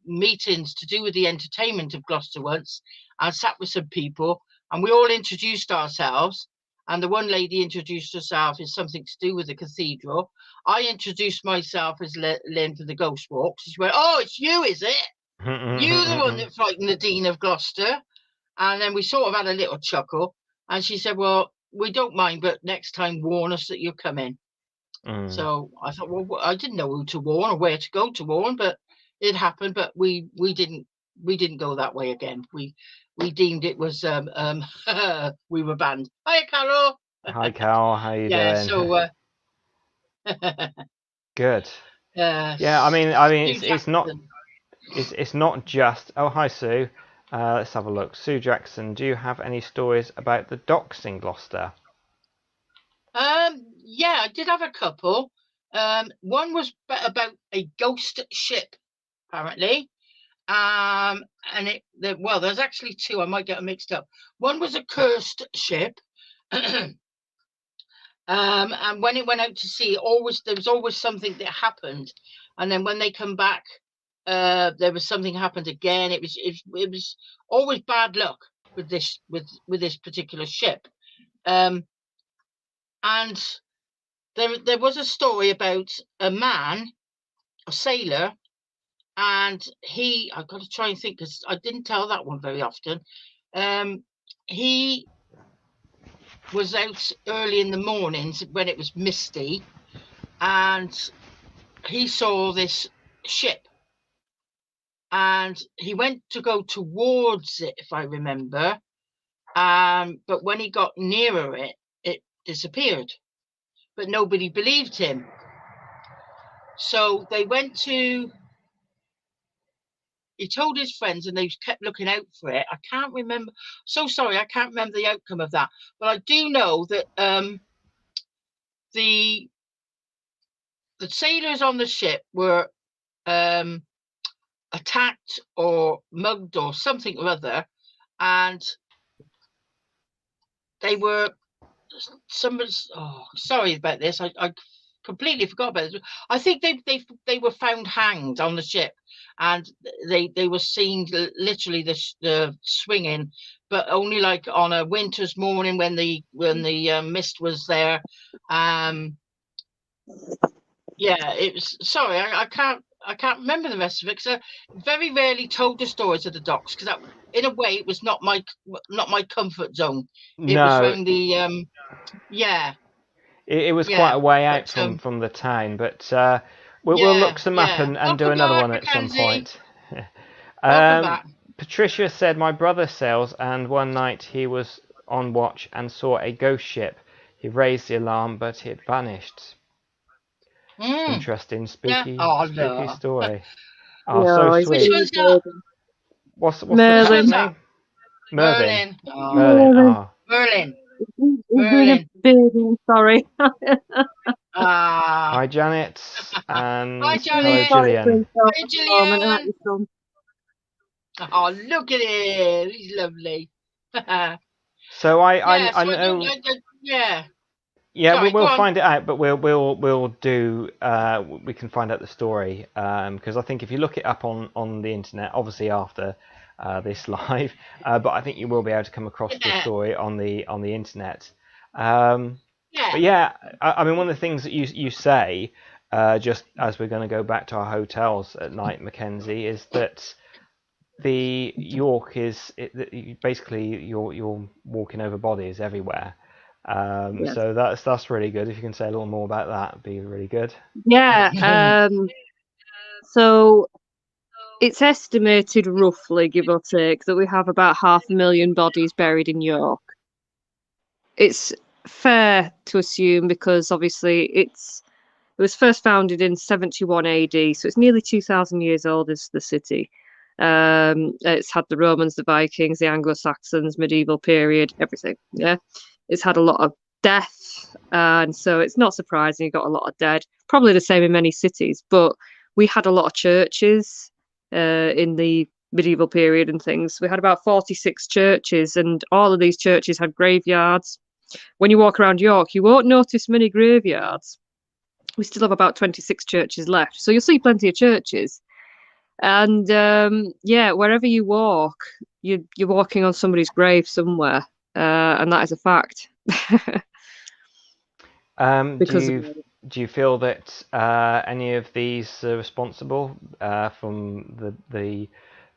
meetings to do with the entertainment of Gloucester once. I sat with some people and we all introduced ourselves. And the one lady introduced herself as something to do with the cathedral. I introduced myself as Lynn for the Ghost Walk. She went, "Oh, it's you, is it? You the one that frightened the Dean of Gloucester?" And then we sort of had a little chuckle. And she said, "Well, we don't mind, but next time warn us that you're coming." So I thought, well, I didn't know who to warn or where to go to warn, but it happened. But we didn't go that way again. We deemed it was we were banned. Hi, Carol. Hi, Carol. How you Yeah. doing? So Good. Yeah, I mean, it's not just. Oh, hi, Sue. Let's have a look. Sue Jackson, do you have any stories about the docks in Gloucester? Yeah, I did have a couple. One was about a ghost ship, apparently. And well, there's actually two. I might get them mixed up. One was a cursed ship. And when it went out to sea, there was always something that happened, and then when they come back, there was something happened again. It was always bad luck with this particular ship. And there was a story about a man, a sailor, and I've got to try and think because I didn't tell that one very often. He was out early in the mornings when it was misty, and he saw this ship, and he went to go towards it, if I remember. But when he got nearer it, it disappeared. But nobody believed him. So they went to. He told his friends, and they kept looking out for it. I can't remember. So sorry, I can't remember the outcome of that. But I do know that the sailors on the ship were attacked or mugged or something or other, and they were somebody's. Oh, sorry about this. I completely forgot about this. I think they were found hanged on the ship, and they were seen literally the swinging, but only like on a winter's morning when the mist was there. Yeah, it was. Sorry, I can't remember the rest of it because I very rarely told the stories of the docks because in a way it was not my comfort zone. It was No, around the yeah. it was quite Yeah, a way out but from the town, but we'll yeah, look some up yeah. and do Welcome another back, one at some Mackenzie. point. Welcome back. Patricia said my brother sails, and one night he was on watch and saw a ghost ship. He raised the alarm, but it had vanished. Interesting, spooky, Yeah. Oh, spooky no. story. Oh, No, so it's sweet. Which one's that? What's the Merlin. cat's that? name? Mervyn. Merlin. Oh, Merlin. Oh. Merlin. He's doing a baby, sorry. Hi, Janet. And Hi, hello, Janet. Gillian. Hi, Gillian. Oh, look at him! He's lovely. So I Yeah, so I know. don't. Yeah. Yeah, Sorry, go we'll on. find it out, but we'll do. We can find out the story because I think if you look it up on the internet, obviously after this live, but I think you will be able to come across the Yeah. story on the internet. Yeah. But yeah, I mean, one of the things that you say, just as we're going to go back to our hotels at night, Mackenzie, is that the York is basically you're walking over bodies everywhere. Yes. So that's really good. If you can say a little more about that, it'd be really good. Yeah. So it's estimated roughly, give or take, that we have about 500,000 bodies buried in York. It's fair to assume because obviously it was first founded in 71 AD, so it's nearly 2,000 years old as the city. It's had the Romans, the Vikings, the Anglo-Saxons, medieval period, everything. Yeah, it's had a lot of death, and so it's not surprising you got a lot of dead. Probably the same in many cities, but we had a lot of churches in the medieval period and things. We had about 46 churches, and all of these churches had graveyards. When you walk around York, you won't notice many graveyards. We still have about 26 churches left, so you'll see plenty of churches. And yeah, wherever you walk, you're walking on somebody's grave somewhere, and that is a fact. Because Do you feel that any of these are responsible from the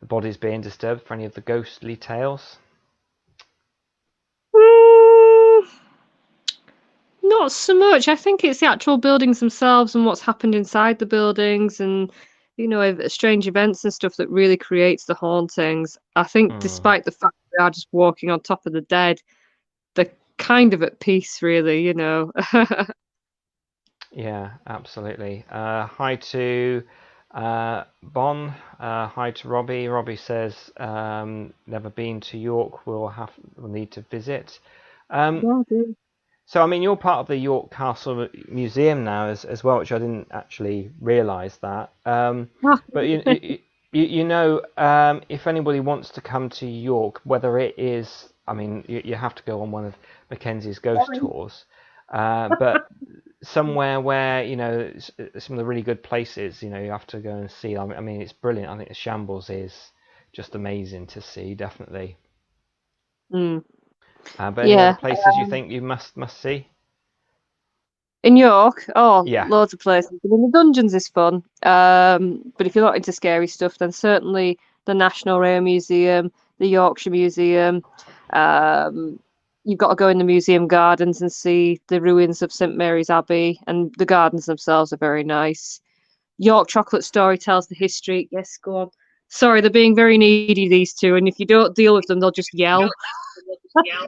bodies being disturbed for any of the ghostly tales? Not so much. I think it's the actual buildings themselves and what's happened inside the buildings and, strange events and stuff that really creates the hauntings. I think despite the fact they are just walking on top of the dead, they're kind of at peace, really, Yeah, absolutely. Hi to Bon. Hi to Robbie. Robbie says never been to York. We'll need to visit. So I mean, you're part of the York Castle Museum now as well, which I didn't actually realise that. But if anybody wants to come to York, whether it is, I mean, you have to go on one of Mackenzie's ghost tours, but somewhere where some of the really good places, you have to go and see. I mean, it's brilliant. I think the Shambles is just amazing to see, definitely. But any other places you think you must see? In York, Yeah. loads of places. I mean, the dungeons is fun. But if you're not into scary stuff, then certainly the National Rail Museum, the Yorkshire Museum. You've got to go in the museum gardens and see the ruins of St Mary's Abbey, and the gardens themselves are very nice. York Chocolate Story tells the history. Yes, go on. Sorry, they're being very needy, these two, and if you don't deal with them, they'll just yell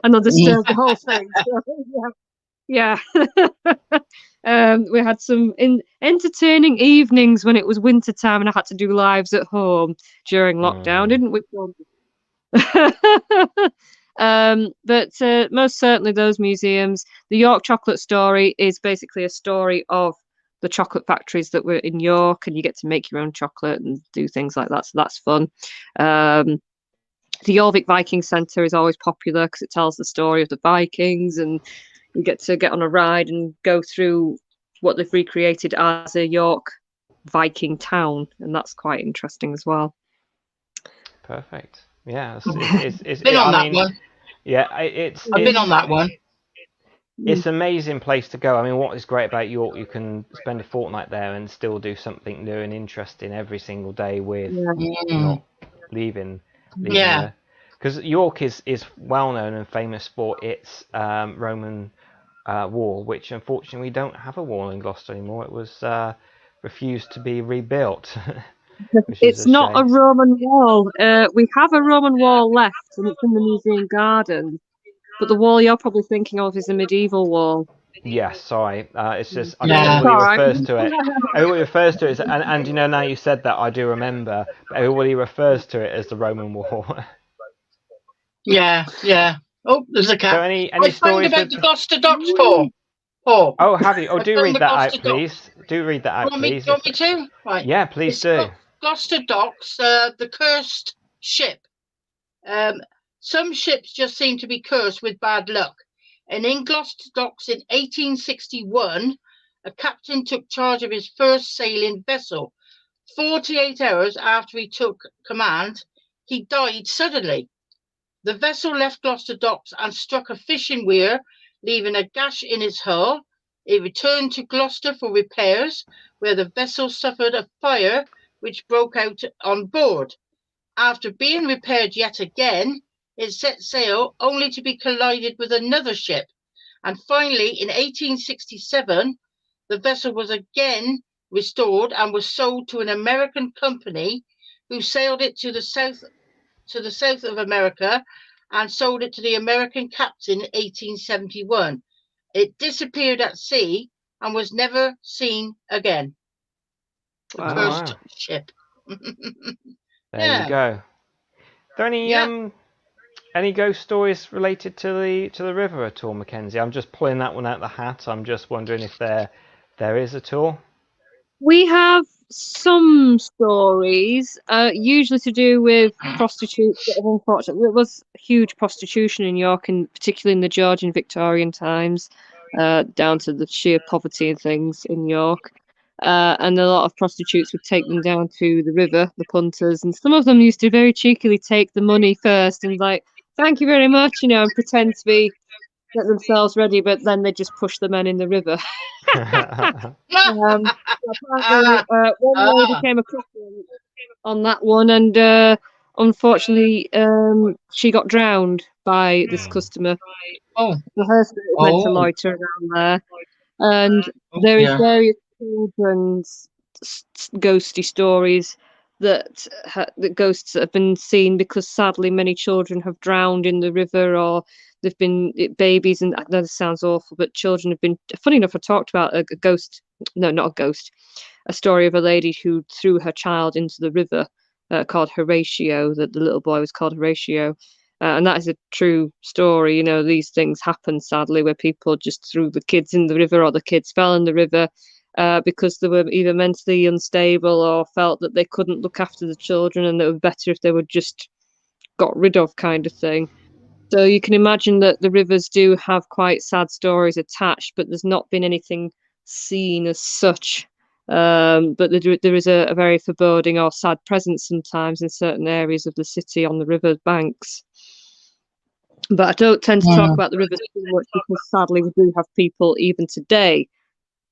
and they'll disturb the whole thing. So, yeah. We had some entertaining evenings when it was winter time and I had to do lives at home during lockdown, didn't we? But most certainly those museums. The York Chocolate Story is basically a story of the chocolate factories that were in York, and you get to make your own chocolate and do things like that. So that's fun. The Jorvik Viking Centre is always popular because it tells the story of the Vikings, and you get to get on a ride and go through what they've recreated as a York Viking town, and that's quite interesting as well. Perfect. Yeah, it's been on that one. Yeah, I've been on that one. It's an amazing place to go. I mean, what is great about York, you can spend a fortnight there and still do something new and interesting every single day with not leaving there. Because York is well known and famous for its Roman wall, which unfortunately we don't have a wall in Gloucester anymore. It was refused to be rebuilt. It's not a Roman wall. We have a Roman wall left, and it's in the museum garden. But the wall you're probably thinking of is a medieval wall. Yes, sorry. It's just everybody refers to it. Everybody refers to it, and now you said that, I do remember. But everybody refers to it as the Roman wall. Yeah. Oh, there's a cat. So any stories about the Gloucester Docks, Paul? Oh, have you? Oh, do read that out, please. Do read that out, please. Do you want me to? Right. Yeah, please do. Gloucester Docks, the cursed ship. Some ships just seem to be cursed with bad luck. And in Gloucester docks in 1861, a captain took charge of his first sailing vessel. 48 hours after he took command, he died suddenly. The vessel left Gloucester docks and struck a fishing weir, leaving a gash in its hull. It returned to Gloucester for repairs, where the vessel suffered a fire which broke out on board. After being repaired yet again, it set sail only to be collided with another ship. And finally, in 1867, the vessel was again restored and was sold to an American company who sailed it to the south of America and sold it to the American captain in 1871. It disappeared at sea and was never seen again. The cursed ship. There you go. Are there any ghost stories related to the river at all, Mackenzie? I'm just pulling that one out of the hat. I'm just wondering if there is at all. We have some stories, usually to do with prostitutes. Unfortunately, there was huge prostitution in York, and particularly in the Georgian Victorian times, down to the sheer poverty and things in York. And a lot of prostitutes would take them down to the river, the punters, and some of them used to very cheekily take the money first and like, thank you very much, and pretend to get themselves ready, but then they just push the men in the river. Apparently, one lady came across on that one, and unfortunately, she got drowned by this customer. Oh, So her spirit was meant to loiter around there, and there is various children's ghosty stories that ghosts that have been seen because sadly many children have drowned in the river, or they've been babies, and that sounds awful, but children have been. Funny enough, I talked about a ghost. No, not a ghost. A story of a lady who threw her child into the river, called Horatio. That the little boy was called Horatio, and that is a true story. These things happen sadly, where people just threw the kids in the river, or the kids fell in the river. Because they were either mentally unstable or felt that they couldn't look after the children, and it would be better if they were just got rid of, kind of thing. So you can imagine that the rivers do have quite sad stories attached, but there's not been anything seen as such. But there is a very foreboding or sad presence sometimes in certain areas of the city on the river banks. But I don't tend to talk about the rivers too much because sadly we do have people even today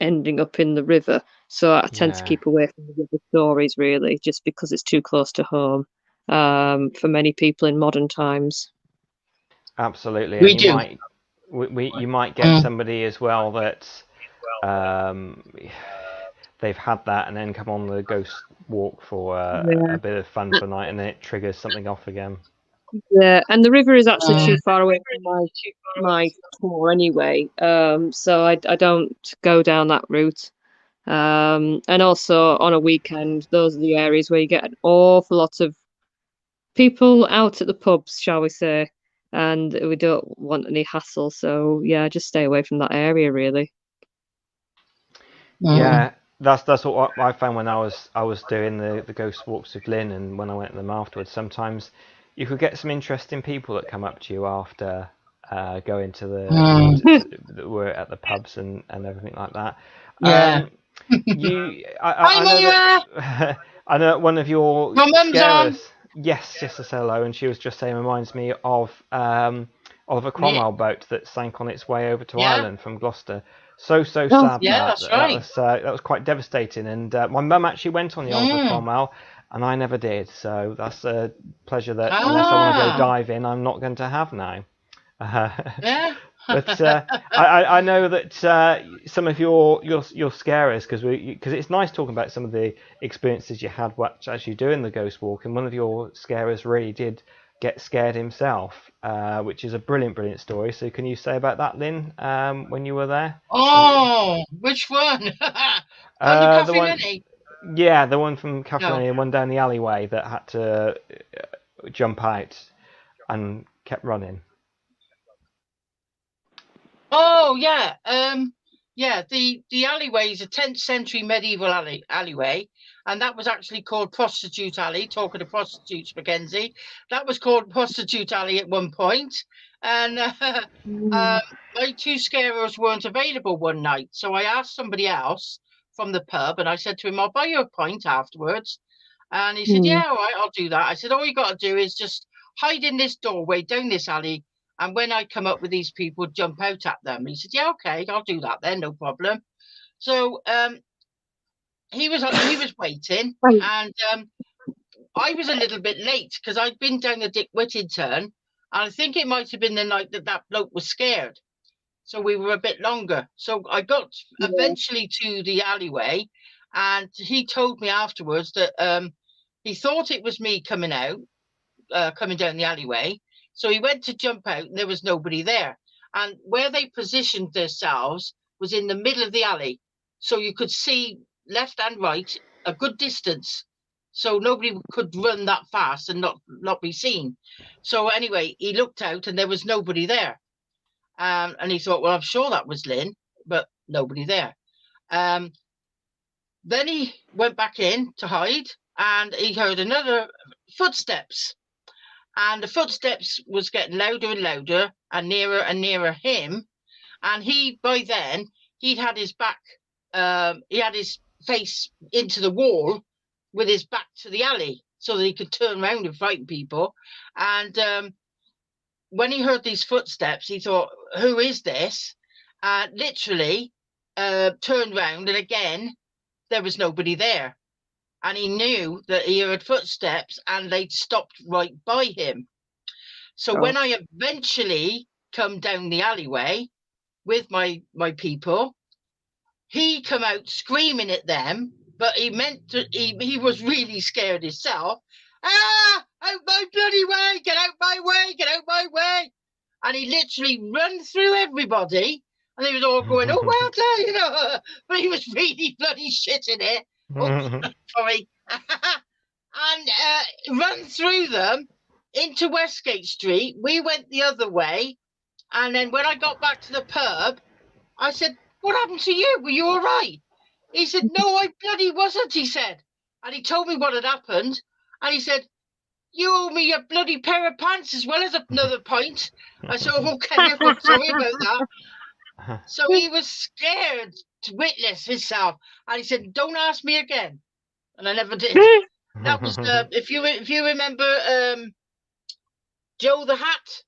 ending up in the river. So I tend to keep away from the river stories, really, just because it's too close to home for many people in modern times. Absolutely. You might get somebody as well that they've had that and then come on the ghost walk for a bit of fun for a night, and then it triggers something off again. Yeah, and the river is actually too far away from my tour anyway, so I don't go down that route. And also on a weekend, those are the areas where you get an awful lot of people out at the pubs, shall we say, and we don't want any hassle. So yeah, just stay away from that area, really. Yeah, that's what I found when I was doing the ghost walks with Lynn, and when I went to them afterwards. Sometimes you could get some interesting people that come up to you after going to that were at the pubs and everything like that. Yeah. I know one of your scarers. Yes, I said hello, and she was just saying reminds me of a Cromwell boat that sank on its way over to Ireland from Gloucester. So sad. Yeah, that's right. That was quite devastating, and my mum actually went on the Oliver Cromwell, and I never did. So that's a pleasure that unless I want to go diving, I'm not going to have now. But I know that some of your scarers, because it's nice talking about some of the experiences you had as you doing the ghost walk, and one of your scarers really did get scared himself, which is a brilliant story. So can you say about that, Lynn, when you were there? Oh, which one? The one, yeah, the one from Caffrey, and one down the alleyway that had to jump out and kept running. Oh yeah. Yeah, the alleyway is a 10th century medieval alleyway, and that was actually called Prostitute Alley. Talking to prostitutes, Mackenzie, that was called Prostitute Alley at one point. And my two scarers weren't available one night, so I asked somebody else from the pub, and I said to him, "I'll buy you a pint afterwards." And he said, "Yeah, all right, I'll do that." I said, "All you got to do is just hide in this doorway down this alley. And when I come up with these people, jump out at them." He said, "Yeah, okay, I'll do that then, no problem." So he was waiting, and I was a little bit late because I'd been down the Dick Whitted turn, and I think it might have been the night that bloke was scared. So we were a bit longer. So I got eventually to the alleyway, and he told me afterwards that he thought it was me coming down the alleyway. So he went to jump out and there was nobody there. And where they positioned themselves was in the middle of the alley. So you could see left and right a good distance. So nobody could run that fast and not be seen. So anyway, he looked out and there was nobody there. And he thought, well, I'm sure that was Lynn, but nobody there. Then he went back in to hide and he heard another footsteps. And the footsteps was getting louder and louder and nearer him. And by then, he'd had his back, he had his face into the wall with his back to the alley so that he could turn around and frighten people. And when he heard these footsteps, he thought, who is this? Literally turned round and again, there was nobody there. And he knew that he heard footsteps and they'd stopped right by him. So when I eventually come down the alleyway with my people, he come out screaming at them, but he was really scared himself. "Ah, out my bloody way, get out my way, get out my way." And he literally run through everybody and they was all going, "Oh, well done," you know, but he was really bloody shitting it. Oh, sorry. And run through them into Westgate Street. We went the other way. And then when I got back to the pub, I said, "What happened to you? Were you all right?" He said, "No, I bloody wasn't," he said. And he told me what had happened. And he said, "You owe me a bloody pair of pants as well as another pint." I said, "Oh, okay, I'm sorry about that." So he was scared to witness himself. And he said, "Don't ask me again." And I never did. That was if you remember Joe the Hat.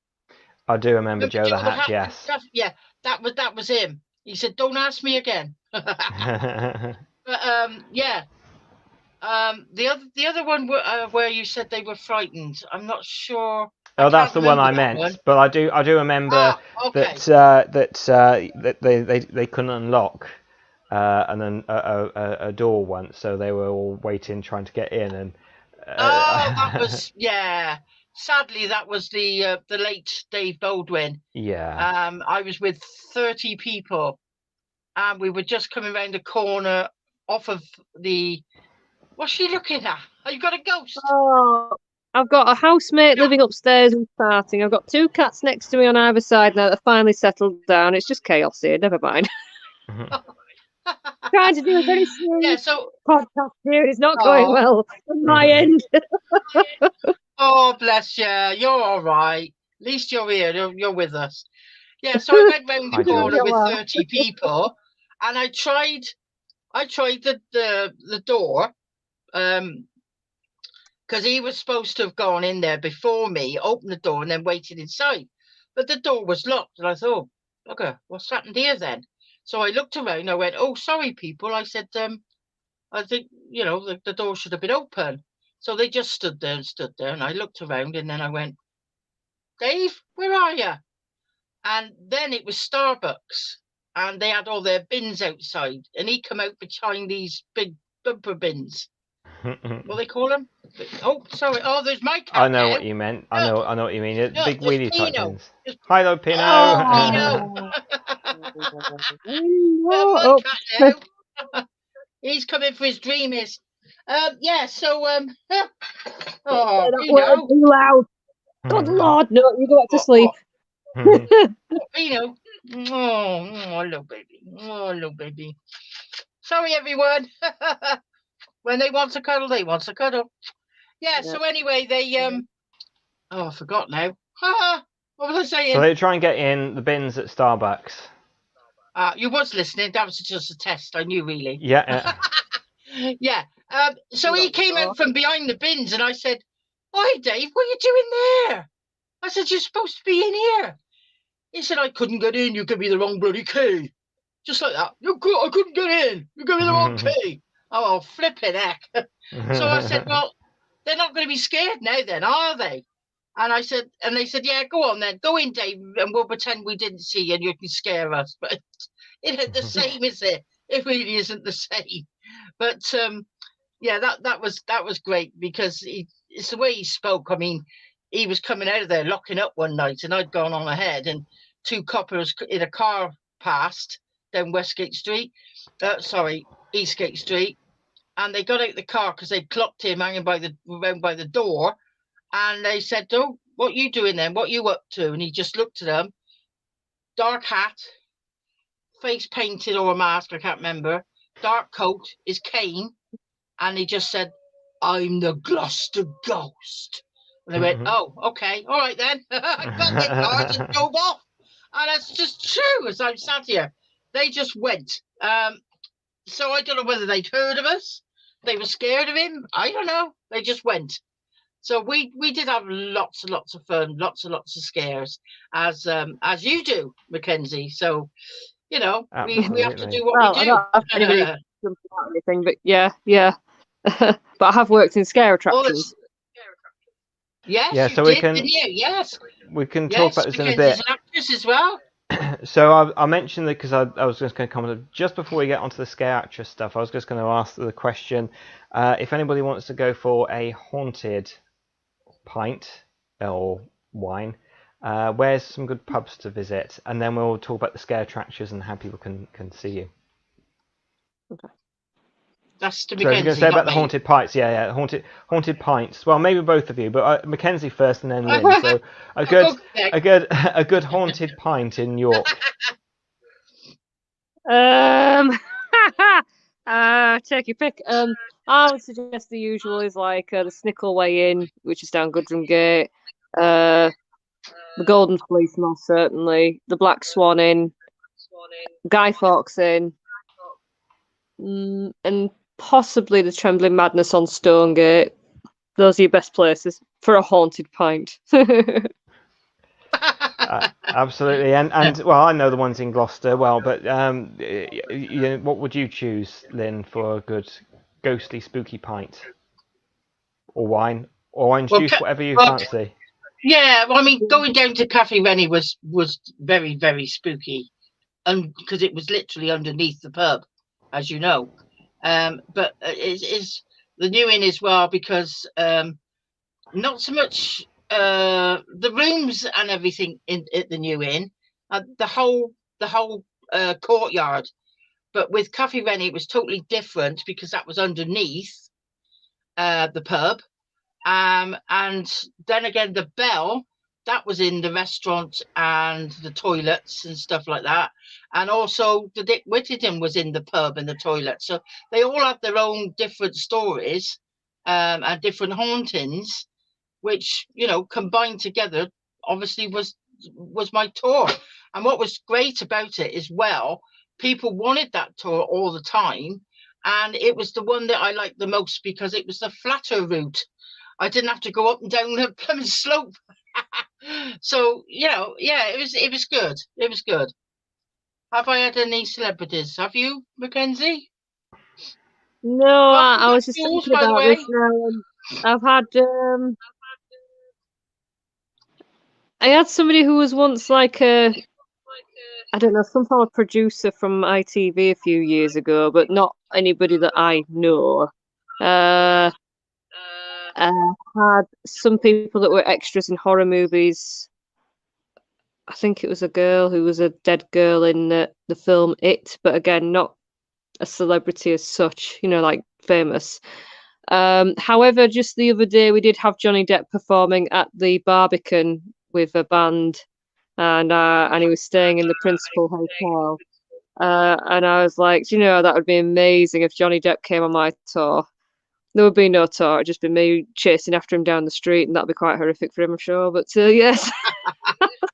I do remember Joe the Hat. Yes. Yeah, that was him. He said, "Don't ask me again." But yeah. The other one where you said they were frightened. I'm not sure. Oh, that's the one I meant. But I do remember that they couldn't unlock a door once, so they were all waiting, trying to get in. And that was Sadly, that was the late Dave Baldwin. Yeah. I was with 30 people, and we were just coming around the corner off of the. What's she looking at? Oh, you got a ghost? Oh, I've got a housemate living upstairs and farting. I've got two cats next to me on either side now that have finally settled down. It's just chaos here. Never mind. Trying to do a very serious podcast here, and it's not going well on my end. Oh, bless you. You're all right. At least you're here. You're with us. Yeah, so I went round the corner with 30 people, and I tried the door, because he was supposed to have gone in there before me, opened the door, and then waited inside. But the door was locked, and I thought, "Bugger, what's happened here then?" So I looked around. I went, "Oh, sorry, people." I said, "I think the door should have been open." So they just stood there, and I looked around, and then I went, "Dave, where are you?" And then it was Starbucks, and they had all their bins outside, and he come out behind these big bumper bins. What they call them? Oh, sorry. Oh, there's my cat. I know now. what you meant. I know what you mean. Big wheelie type things. Hi, there, Pino. Oh, Pino. My cat now. He's coming for his dreamies. Yeah. So oh, that word too loud. Good Lord, no! You go back to sleep. Pino, Oh, little baby. Oh, little baby. Sorry, everyone. When they want to cuddle, they want to cuddle. Yeah. So anyway, they Oh, I forgot now. What was I saying? So they try and get in the bins at Starbucks. You was listening. That was just a test. I knew, really. Yeah. Yeah. So he came out from behind the bins, and I said, "Hi, Dave. What are you doing there?" I said, "You're supposed to be in here." He said, "I couldn't get in. You gave me the wrong bloody key." Just like that. I couldn't get in. You gave me the wrong key. Oh, flipping heck. So I said, "Well, they're not going to be scared now, then, are they?" And they said, "Yeah, go on then. Go in, Dave, and we'll pretend we didn't see you and you can scare us." But it ain't the same, is it? It really isn't the same. But yeah, that was great, because it's the way he spoke. I mean, he was coming out of there locking up one night, and I'd gone on ahead, and two coppers in a car passed down Eastgate Street, and they got out the car because they'd clocked him hanging around by the door, and they said, "Oh, what you doing then? What you up to?" And he just looked at them, dark hat, face painted or a mask, I can't remember, dark coat, his cane, and he just said, "I'm the Gloucester ghost." And they went, "Oh, okay, all right then." I got my cards and drove off. And that's just true. As I'm sat here, they just went. So I don't know whether they'd heard of us, they were scared of him. I don't know. They just went. So we did have lots and lots of fun, lots and lots of scares, as you do, Mackenzie. So, you know, we have to do what we do. I don't have anybody jumping out or anything, but yeah. But I have worked in scare attractions. Yes, yeah, you so did, we can. didn't you? Yes. We can talk about this in a bit. Mackenzie's an actress as well. So I mentioned that because I was just going to comment just before we get onto the scare actress stuff. I was just going to ask the question if anybody wants to go for a haunted pint or wine. Where's some good pubs to visit, and then we'll talk about the scare attractions and how people can see you. Okay. That's to So I was going to say about the me. haunted pints, yeah, haunted pints. Well, maybe both of you, but Mackenzie first and then Lynn. So a good haunted pint in York. Take your pick. I would suggest the usual is like the Snickleway Inn, which is down Goodrum Gate. The Golden Fleece, most certainly. The Black Swan Inn. Guy Fawkes Inn. And possibly the Trembling Madness on Stonegate. Those are your best places for a haunted pint. Absolutely, and well, I know the ones in Gloucester well, but what would you choose, Lynn, for a good ghostly, spooky pint, or wine, or orange juice, whatever you fancy? Yeah, well, I mean, going down to Cafe Rennie was very, very spooky, and because it was literally underneath the pub, as you know. But it's the new inn as well, because not so much the rooms and everything at the new inn, the whole courtyard. But with Cafe Rennie, it was totally different because that was underneath the pub. And then again, the Bell, that was in the restaurant and the toilets and stuff like that. And also the Dick Whittington was in the pub and the toilet. So they all had their own different stories and different hauntings, which, you know, combined together obviously was my tour. And what was great about it as well, people wanted that tour all the time. And it was the one that I liked the most because it was the flatter route. I didn't have to go up and down the Plymouth slope. So, you know, yeah, it was good. It was good. Have I had any celebrities? Have you, Mackenzie? No, I was just thinking about this now. I've had I had somebody who was once like I don't know, some form of producer from ITV a few years ago, but not anybody that I know. Had some people that were extras in horror movies. I think it was a girl who was a dead girl in the film It, but again, not a celebrity as such, you know, like famous. However, just the other day we did have Johnny Depp performing at the Barbican with a band. and he was staying in the Principal Hotel. And I was like, do you know, that would be amazing if Johnny Depp came on my tour. There would be no tour, it'd just be me chasing after him down the street, and that'd be quite horrific for him, I'm sure. But yes.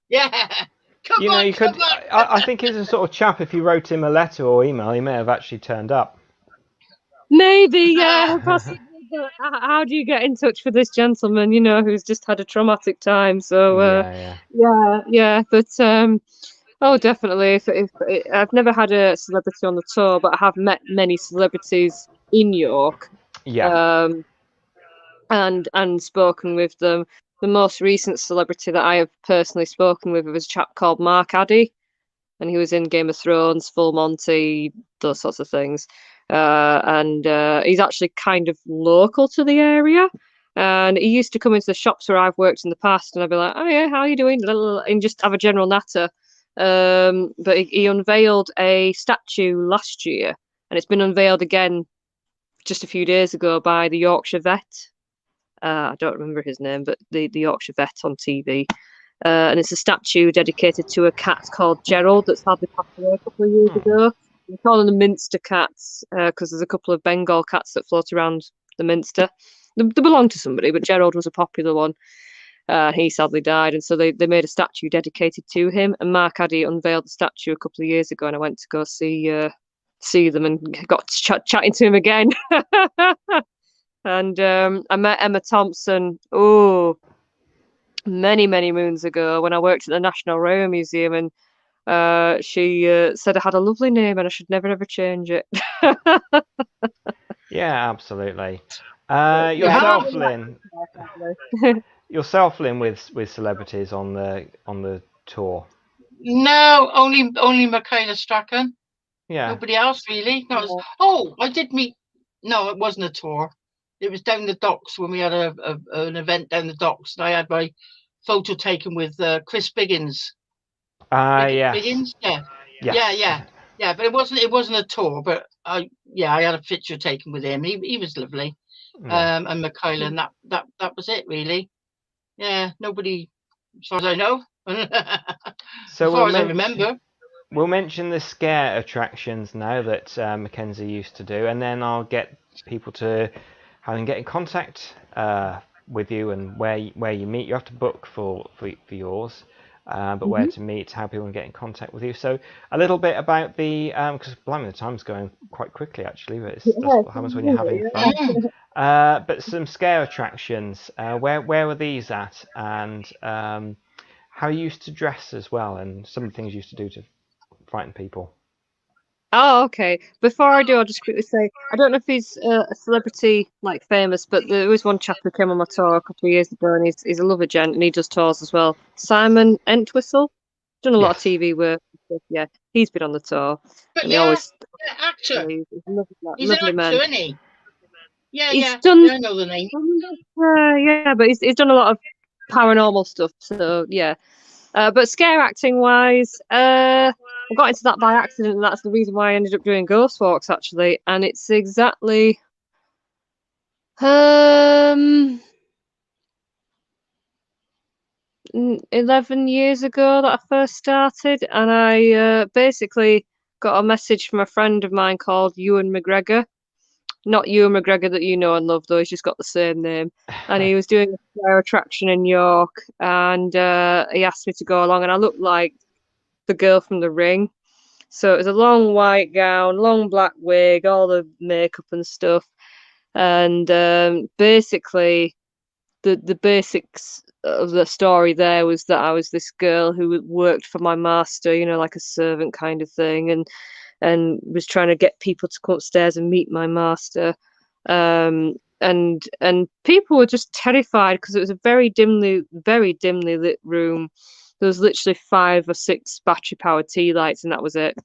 Yeah. Come You know, on, you could. come on. I think he's a sort of chap. If you wrote him a letter or email, he may have actually turned up. Maybe, yeah, possibly. But how do you get in touch with this gentleman, you know, who's just had a traumatic time? So, yeah. But oh, definitely. If I've never had a celebrity on the tour, but I have met many celebrities in York. Yeah. And spoken with them. The most recent celebrity that I have personally spoken with was a chap called Mark Addy, and he was in Game of Thrones, Full Monty, those sorts of things. And he's actually kind of local to the area. And he used to come into the shops where I've worked in the past, and I'd be like, "Oh yeah, how are you doing?" And just have a general natter. But he unveiled a statue last year, and it's been unveiled again just a few days ago by the Yorkshire vet. I don't remember his name, but the Yorkshire vet on TV. And it's a statue dedicated to a cat called Gerald that's sadly passed away a couple of years ago. We call them the Minster cats because there's a couple of Bengal cats that float around the Minster. They belong to somebody, but Gerald was a popular one. He sadly died, and so they made a statue dedicated to him. And Mark Addy unveiled the statue a couple of years ago, and I went to go see them and got chatting to him again. And I met Emma Thompson, many, many moons ago when I worked at the National Railway Museum, and she said I had a lovely name and I should never, ever change it. Yeah, absolutely. Yourself, Lynn. Yourself, Lynn, with celebrities on the tour. No, only Michaela Strachan. Yeah. Nobody else really. I did meet. No, it wasn't a tour. It was down the docks when we had an event down the docks, and I had my photo taken with Chris Biggins. Yeah. Biggins, yeah. Yes. Yeah. But it wasn't a tour. But I had a picture taken with him. He was lovely. Yeah. And Michaela, and that was it really. Yeah, nobody, as far as I know. So as far as I remember. We'll mention the scare attractions now that Mackenzie used to do, and then I'll get people to get in contact with you and where you meet. You have to book for yours, but where to meet, how people can get in contact with you. So a little bit about the because blimey, the time's going quite quickly actually. But that's what happens when you're having fun. But some scare attractions. Where were these at, and how you used to dress as well, and some of the things you used to do to frighten people. Oh, okay. Before I do, I'll just quickly say I don't know if he's a celebrity like famous, but there was one chap who came on my tour a couple of years ago, and he's a lovely gent, and he does tours as well. Simon Entwistle, done a lot of TV work. Yeah, he's been on the tour. But and he always actor. He's a lovely an actor, man. Isn't he? Yeah, he's done. I know the name. Yeah, but he's done a lot of paranormal stuff. So yeah. But scare acting wise, I got into that by accident, and that's the reason why I ended up doing Ghost Walks actually. And it's exactly 11 years ago that I first started, and I basically got a message from a friend of mine called Ewan McGregor. Not Ewan McGregor that you know and love, though. He's just got the same name. And he was doing a scare attraction in York, and he asked me to go along, and I looked like the girl from The Ring. So it was a long white gown, long black wig, all the makeup and stuff. And basically, the basics of the story there was that I was this girl who worked for my master, you know, like a servant kind of thing, and was trying to get people to come upstairs and meet my master. And people were just terrified because it was a very dimly lit room. There was literally 5 or 6 battery powered tea lights, and that was it.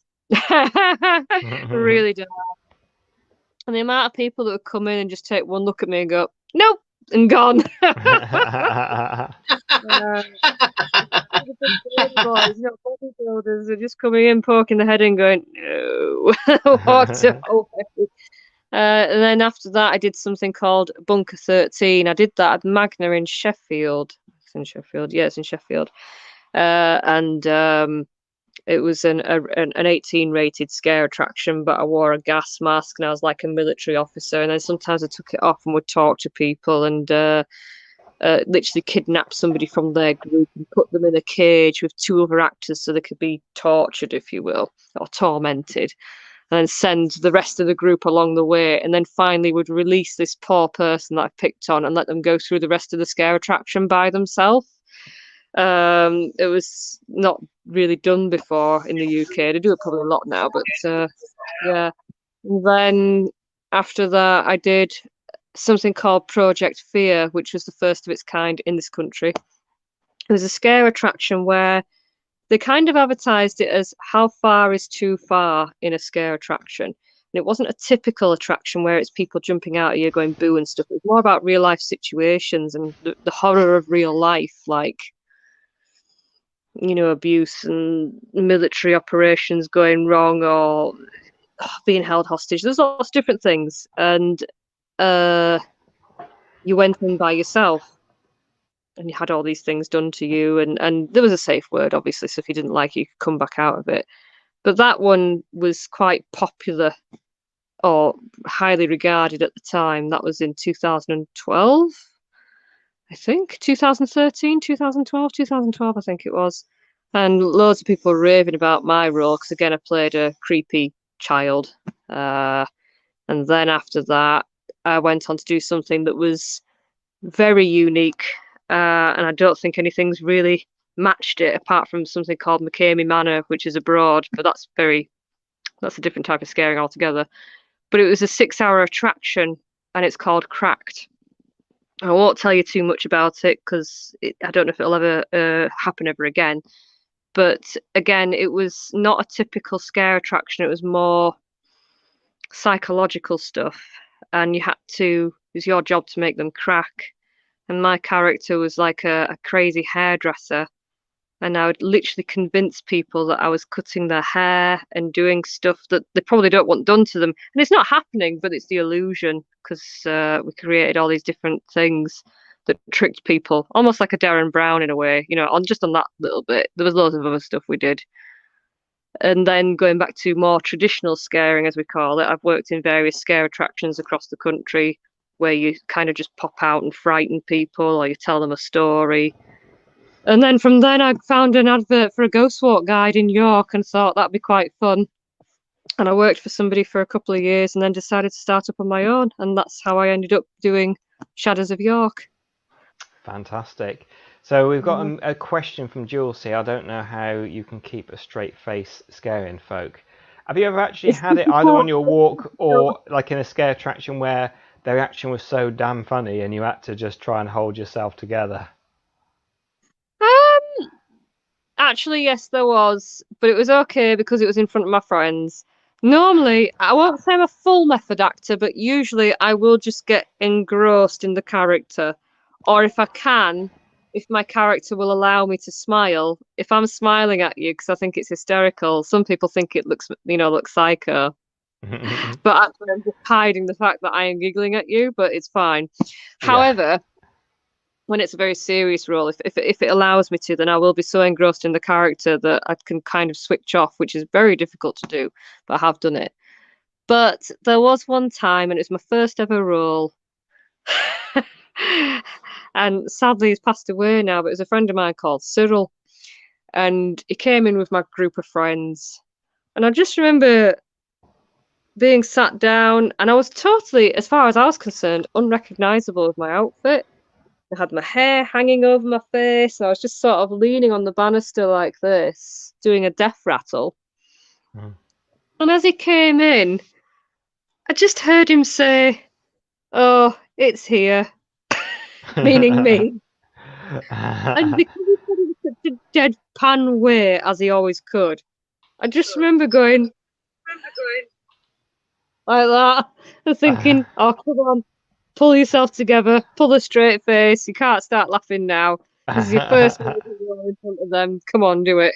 Really dark. And the amount of people that would come in and just take one look at me and go, nope, and gone. Boys, bodybuilders are just coming in, poking their head in, going, no, walked away. And then after that, I did something called Bunker 13. I did that at Magna in Sheffield. It's in Sheffield. Yeah, it's in Sheffield. and it was an 18 rated scare attraction, but I wore a gas mask and I was like a military officer. And then sometimes I took it off and would talk to people and literally kidnap somebody from their group and put them in a cage with 2 other actors so they could be tortured, if you will, or tormented, and then send the rest of the group along the way. And then finally would release this poor person that I picked on and let them go through the rest of the scare attraction by themselves. It was not really done before in the UK. They do it probably a lot now, but yeah. And then after that, I did something called Project Fear, which was the first of its kind in this country. It was a scare attraction where they kind of advertised it as how far is too far in a scare attraction. And it wasn't a typical attraction where it's people jumping out at you going boo and stuff. It was more about real life situations and the horror of real life, like, you know, abuse and military operations going wrong or being held hostage. There's lots of different things. And you went in by yourself and you had all these things done to you. And there was a safe word, obviously, so if you didn't like it, you could come back out of it. But that one was quite popular or highly regarded at the time. That was in 2012. I think 2013, 2012, I think it was. And loads of people were raving about my role because, again, I played a creepy child. And then after that, I went on to do something that was very unique. And I don't think anything's really matched it apart from something called Mackenzie Manor, which is abroad. But that's a different type of scaring altogether. But it was a 6-hour attraction and it's called Cracked. I won't tell you too much about it because I don't know if it'll ever happen ever again. But again, it was not a typical scare attraction. It was more psychological stuff. And it was your job to make them crack. And my character was like a crazy hairdresser. And I would literally convince people that I was cutting their hair and doing stuff that they probably don't want done to them. And it's not happening, but it's the illusion because we created all these different things that tricked people, almost like a Darren Brown in a way, you know, on that little bit. There was loads of other stuff we did. And then going back to more traditional scaring, as we call it, I've worked in various scare attractions across the country where you kind of just pop out and frighten people or you tell them a story. And then from then I found an advert for a ghost walk guide in York and thought that'd be quite fun. And I worked for somebody for a couple of years and then decided to start up on my own. And that's how I ended up doing Shadows of York. Fantastic. So we've got a question from Jules here. I don't know how you can keep a straight face scaring folk. Have you ever actually had it either on your walk or like in a scare attraction where the reaction was so damn funny and you had to just try and hold yourself together? Actually, yes, there was, but it was okay because it was in front of my friends. Normally, I won't say I'm a full method actor, but usually I will just get engrossed in the character. Or if I can, if my character will allow me to smile, if I'm smiling at you because I think it's hysterical, some people think it looks psycho. But actually, I'm just hiding the fact that I am giggling at you, but it's fine. Yeah. However, when it's a very serious role, if it allows me to, then I will be so engrossed in the character that I can kind of switch off, which is very difficult to do, but I have done it. But there was one time, and it was my first ever role, and sadly he's passed away now, but it was a friend of mine called Cyril, and he came in with my group of friends, and I just remember being sat down, and I was totally, as far as I was concerned, unrecognisable with my outfit. I had my hair hanging over my face. And I was just sort of leaning on the banister like this, doing a death rattle. And as he came in, I just heard him say, "Oh, it's here," meaning me. And because he said it in such a deadpan way, as he always could, I just remember going like that and thinking, "Oh, come on. Pull yourself together, pull a straight face. You can't start laughing now. This is your first role in front of them. Come on, do it."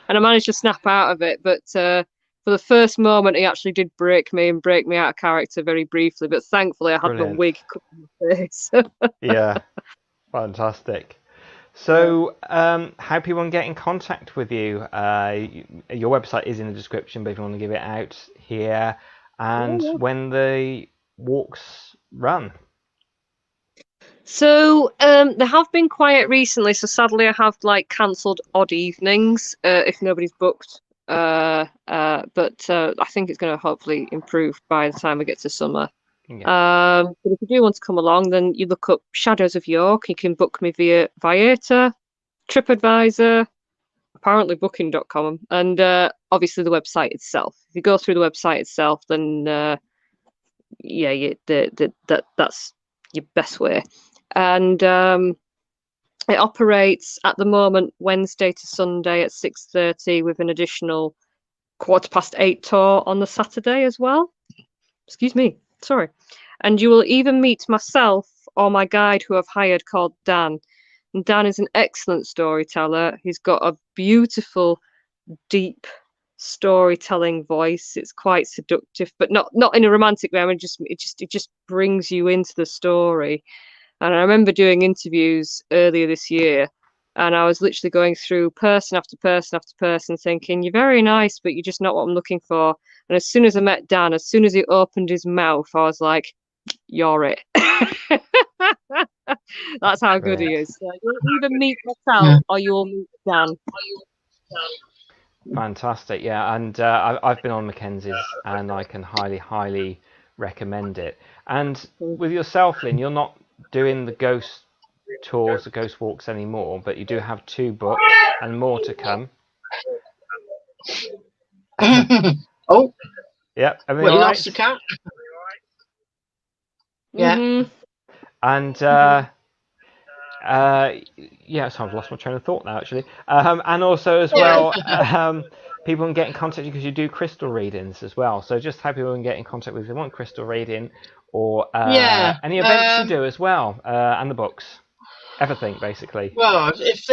And I managed to snap out of it. But for the first moment, he actually did break me out of character very briefly. But thankfully, I had my wig covering my face. Yeah, fantastic. So, how people can get in contact with you? Your website is in the description, but if you want to give it out here, and when the walks run. So they have been quiet recently. So sadly, I have like cancelled odd evenings if nobody's booked. But I think it's going to hopefully improve by the time we get to summer. Yeah. But if you do want to come along, then you look up Shadows of York. You can book me via Viator, TripAdvisor, apparently Booking.com, and obviously the website itself. If you go through the website itself, then that's your best way. And it operates at the moment Wednesday to Sunday at 6:30 with an additional 8:15 tour on the Saturday as well. Excuse me, sorry. And you will either meet myself or my guide who I've hired called Dan. And Dan is an excellent storyteller. He's got a beautiful, deep storytelling voice. It's quite seductive, but not in a romantic way. It just brings you into the story. And I remember doing interviews earlier this year, and I was literally going through person after person after person, thinking, "You're very nice, but you're just not what I'm looking for." And as soon as I met Dan, as soon as he opened his mouth, I was like, "You're it." That's how good he is. So you'll either meet myself or you'll meet Dan. Fantastic, yeah, and I've been on Mackenzie's, and I can highly recommend it. And with yourself, Lynn, you're not doing the ghost tours, the ghost walks anymore, but you do have 2 books and more to come. Oh, yeah, everything well, you all right? lost your cat. Yeah. Mm-hmm. And yeah, so I've lost my train of thought now, actually. And also as well, people can get in contact with you because you do crystal readings as well. So just how people can get in contact with you if they want crystal reading, or any events you do as well, and the books, everything basically. Well, if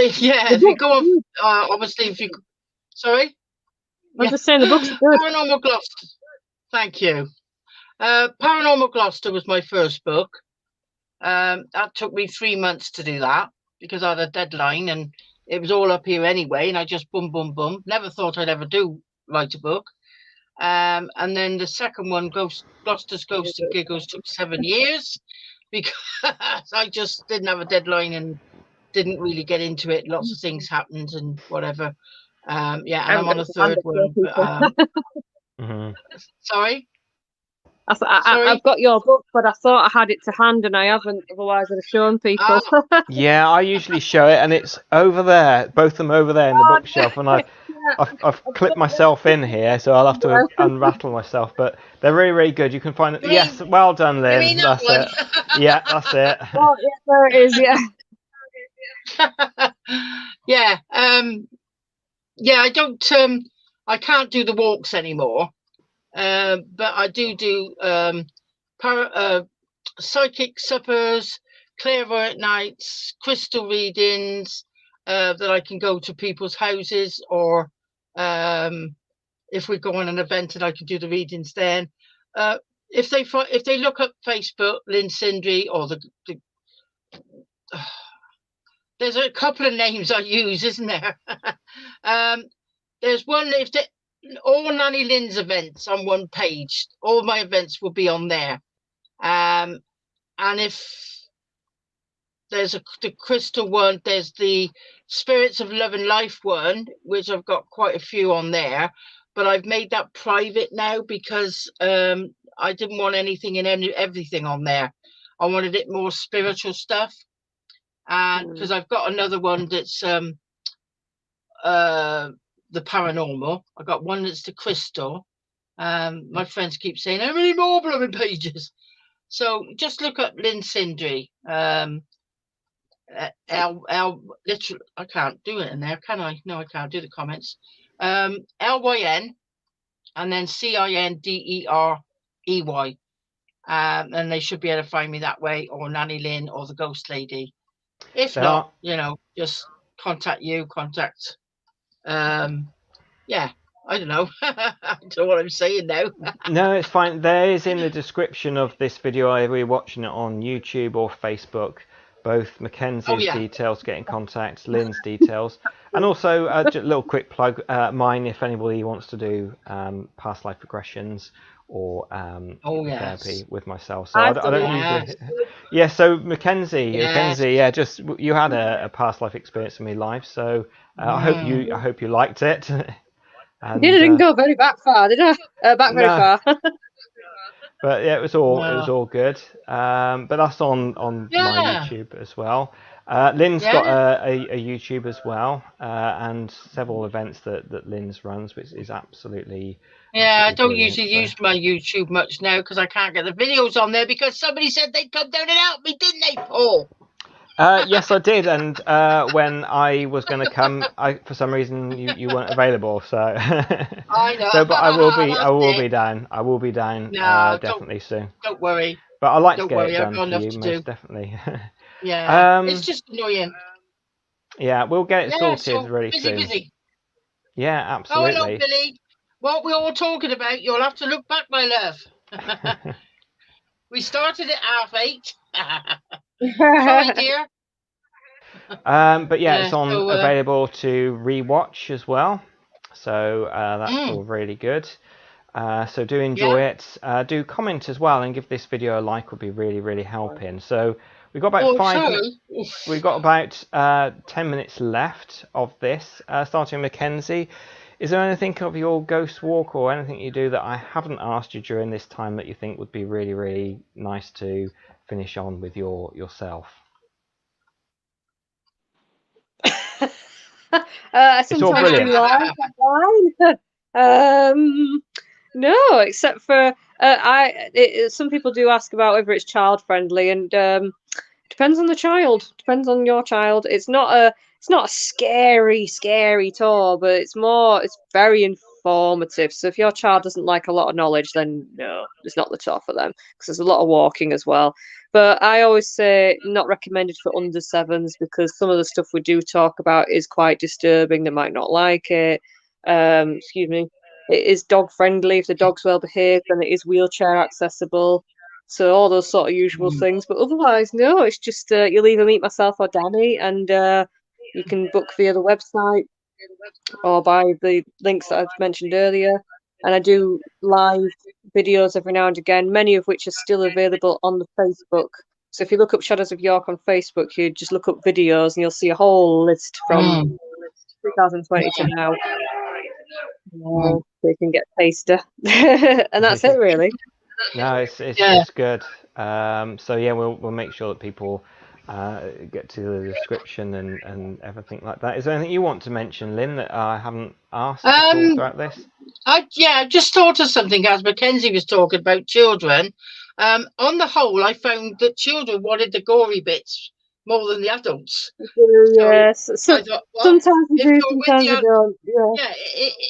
you go on, obviously if you, sorry. I was just saying the books are good. Paranormal Gloucester. Thank you. Paranormal Gloucester was my first book. That took me 3 months to do that because I had a deadline and it was all up here anyway, and I just boom. Never thought I'd ever write a book. And then the second one, Gloucester's Ghosts and Giggles, took 7 years because I just didn't have a deadline and didn't really get into it. Lots of things happened and whatever. And I'm on a third one. But, sorry? I've got your book, but I thought I had it to hand and I haven't, otherwise I'd have shown people. Yeah, I usually show it, and it's over there, both of them over there in the bookshelf, and I've clipped myself in here, so I'll have to unrattle myself, but they're really good. You can find it. Yes, well done, Lynn. That's it. Yeah, that's it. Oh, yeah, there it is, yeah. I don't, I can't do the walks anymore. But I do psychic suppers, clairvoyant nights, crystal readings that I can go to people's houses, or if we go on an event and I can do the readings then. If they look up Facebook, Lyn Cinderey, or there's a couple of names I use, isn't there? There's one, all Nanny Lyn's events on one page. All my events will be on there. And if there's the crystal one, there's the Spirits of Love and Life one, which I've got quite a few on there. But I've made that private now because I didn't want anything and everything on there. I wanted it more spiritual stuff. And because I've got another one that's the paranormal. I got one that's the crystal. My friends keep saying, how many more blooming pages? So just look up Lyn Cinderey. Literally, I can't do it in there, can I? No, I can't do the comments. LYN and then CINDEREY. And they should be able to find me that way, or Nanny Lyn, or the Ghost Lady. If not, just contact. I don't know. I don't know what I'm saying now. No, it's fine. There is in the description of this video, either you're watching it on YouTube or Facebook, both Mackenzie's details to get in contact, Lyn's details, and also just a little quick plug, mine if anybody wants to do past life regressions or therapy with myself. So I don't usually. Yeah, so Mackenzie, just you had a past life experience in my life, so I hope you liked it. And, didn't go very far, did I? Very far. But yeah, it was all good. But that's on my YouTube as well. Lyn's got a YouTube as well, and several events that Lyn's runs, which is absolutely. Yeah, I don't usually use my YouTube much now because I can't get the videos on there because somebody said they'd come down and help me, didn't they, Paul? Yes, I did, and when I was going to come, for some reason you weren't available. So I know. So, but I will be down. I will be down definitely soon. Don't worry. But I like to get it done for you, most definitely. Yeah, it's just annoying. Yeah, we'll get it sorted really soon. Busy. Yeah, absolutely. Oh, hello, Billy. What we're all talking about, you'll have to look back, my love. We started at 8:30. Sorry, dear. But yeah, it's on available to rewatch as well. So that's all really good. So do enjoy it. Do comment as well and give this video a like. Would be really, really helping. So we've got about 10 minutes left of this. Starting with Mackenzie. Is there anything of your ghost walk or anything you do that I haven't asked you during this time that you think would be really, really nice to finish on with yourself? Sometimes do live. No, except for some people do ask about whether it's child friendly, and depends on the child. Depends on your child. It's not a scary tour, but it's very informative. So if your child doesn't like a lot of knowledge, then no, it's not the tour for them because there's a lot of walking as well. But I always say not recommended for under 7s because some of the stuff we do talk about is quite disturbing. They might not like it. Excuse me. It is dog friendly. If the dog's well behaved, then it is wheelchair accessible. So all those sort of usual things. But otherwise, no, it's just you'll either meet myself or Danny, and you can book via the website or by the links that I've mentioned earlier. And I do live videos every now and again, many of which are still available on the Facebook. So if you look up Shadows of York on Facebook, you just look up videos and you'll see a whole list from 2020 to now. So you can get a taster. And that's it, really. No, it's good. So yeah, we'll make sure that people get to the description and everything like that. Is there anything you want to mention, Lyn, that I haven't asked throughout this? I just thought of something as Mackenzie was talking about children. On the whole, I found that children wanted the gory bits more than the adults. Yes, so thought, sometimes we do, sometimes we don't. Yeah,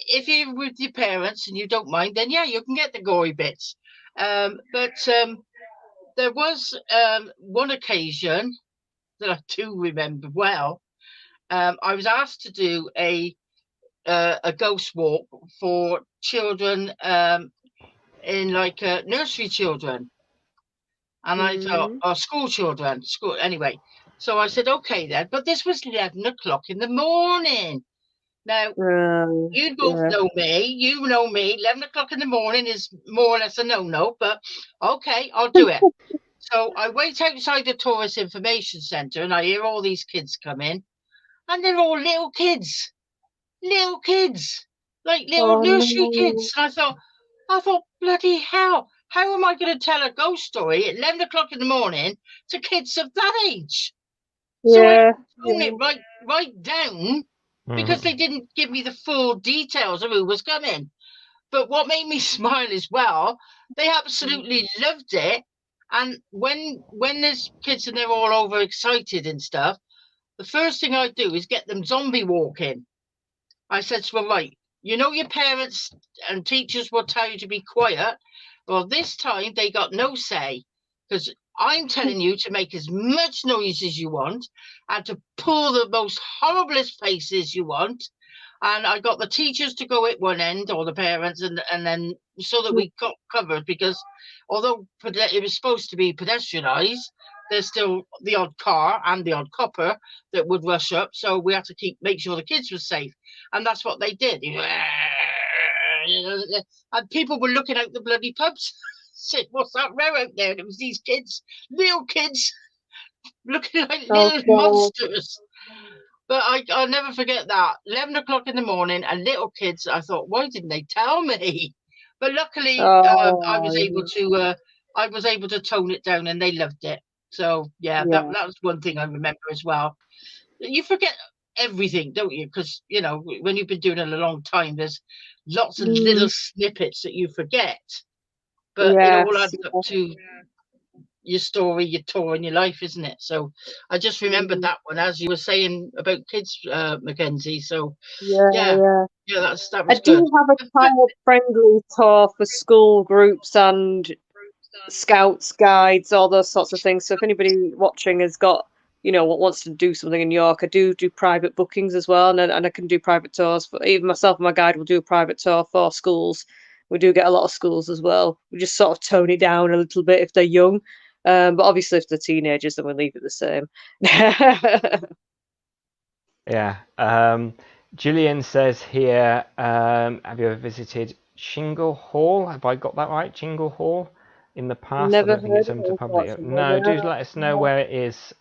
if you're with your parents and you don't mind, then yeah, you can get the gory bits. But there was one occasion that I do remember well. I was asked to do a ghost walk for children in like nursery children, and I thought, or school children, anyway. So I said, okay then, but this was 11 o'clock in the morning. Now, you both know me. You know me. 11 o'clock in the morning is more or less a no-no, but okay, I'll do it. So I wait outside the Tourist Information Centre and I hear all these kids come in, and they're all little kids, like little nursery kids. And I thought, bloody hell, how am I going to tell a ghost story at 11 o'clock in the morning to kids of that age? So I toned it right down because they didn't give me the full details of who was coming. But what made me smile as well, they absolutely loved it. And when there's kids and they're all overexcited and stuff, the first thing I do is get them zombie walking. I said to them, right, you know your parents and teachers will tell you to be quiet. Well, this time they got no say because I'm telling you to make as much noise as you want and to pull the most horriblest faces you want. And I got the teachers to go at one end, or the parents, and then so that we got covered, because although it was supposed to be pedestrianised, there's still the odd car and the odd copper that would rush up. So we had to make sure the kids were safe. And that's what they did. And people were looking out the bloody pubs. Said, what's that row out there? And it was these kids, little kids, looking like little monsters. But I'll never forget that. 11 o'clock in the morning and little kids. I thought, why didn't they tell me? But luckily, I was able to tone it down, and they loved it. So that was one thing I remember as well. You forget everything, don't you? Because when you've been doing it a long time, there's lots of little snippets that you forget. But it all adds up to your story, your tour, and your life, isn't it? So I just remembered that one as you were saying about kids, Mackenzie. So that was I good. do have a child-friendly tour for school groups and scouts, guides, all those sorts of things. So if anybody watching has got, wants to do something in York, I do private bookings as well, and I can do private tours. For even myself and my guide will do a private tour for schools. We do get a lot of schools as well. We just sort of tone it down a little bit if they're young. But obviously, if they're teenagers, then we leave it the same. Gillian says here, have you ever visited Shingle Hall? Have I got that right? Shingle Hall in the past? Never I don't think it's open to public. No, do let us know where it is,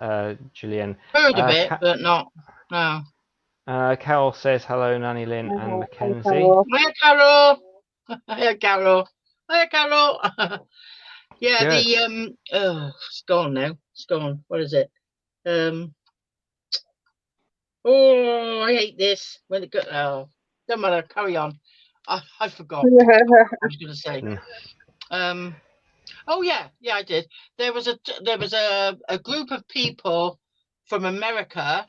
Gillian. Heard of it, but not. No. Carol says hello, Nanny Lyn and Mackenzie. Hiya, Carol. Hiya, Carol. Hiya, Carol. Yeah, good. It's gone now. It's gone. What is it? Oh, I hate this. When it don't matter. Carry on. I forgot what I was going to say. Oh yeah, I did. There was a group of people from America,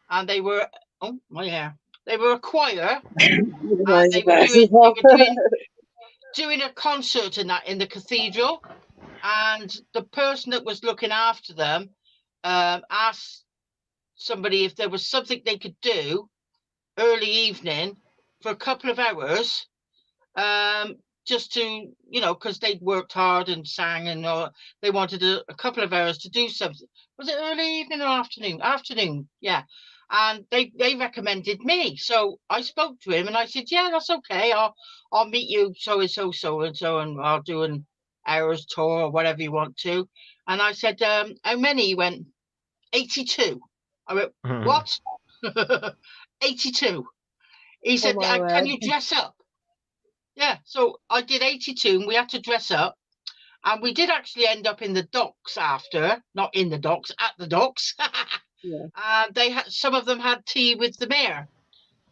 and they were they were a choir. And they were doing a concert in the cathedral, and the person that was looking after them asked somebody if there was something they could do early evening for a couple of hours, just to because they'd worked hard and sang, and they wanted a couple of hours to do something. Was it early evening or afternoon? Yeah. And they recommended me, so I spoke to him and I said, yeah, that's okay, I'll meet you so and so, and I'll do an hour's tour or whatever you want to. And I said, how many? He went, 82. I went, what? 82. He said, can you dress up? Yeah, so I did 82, and we had to dress up, and we did actually end up in the docks after, not in the docks, at the docks. And some of them had tea with the mayor,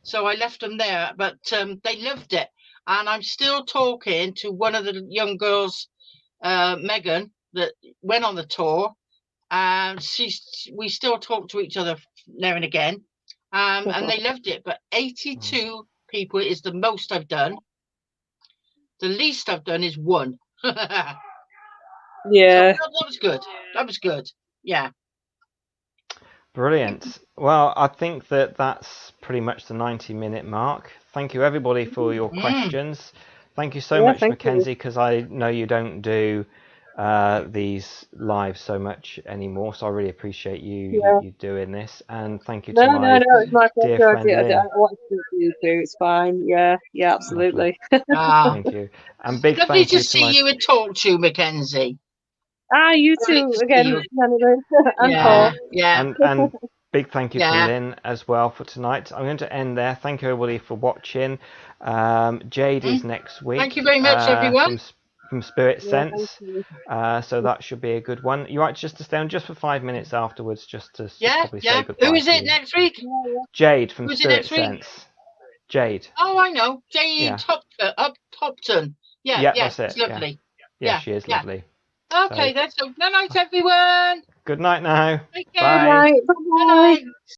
so I left them there. But they loved it, and I'm still talking to one of the young girls, Megan, that went on the tour, and we still talk to each other now and again, and they loved it. But 82 people is the most I've done. The least I've done is 1. Yeah. So that was good. That was good. Yeah. Brilliant. Well, I think that's pretty much the 90-minute mark. Thank you, everybody, for your questions. Thank you so much, Mackenzie, because I know you don't do these live so much anymore, so I really appreciate you doing this. And thank you to my it's my dear pleasure. friend I want to do you too. It's fine. Yeah, absolutely. Thank you. And big lovely thank you to see you and talk to you, Mackenzie. You too again, and Paul. Yeah. And big thank you to Lynn as well for tonight. I'm going to end there. Thank you, everybody, for watching. Jade is next week. Thank you very much, everyone. From Spirit Sense, so that should be a good one. You might just to stay on just for 5 minutes afterwards, just to probably say goodbye. Who is it next week? Jade from Spirit Sense. Jade. Oh, I know. Jade Topton. Yeah, that's it. It's lovely. Yeah, she is lovely. Okay, that's good night, everyone. Good night now. Take care. Bye. Bye.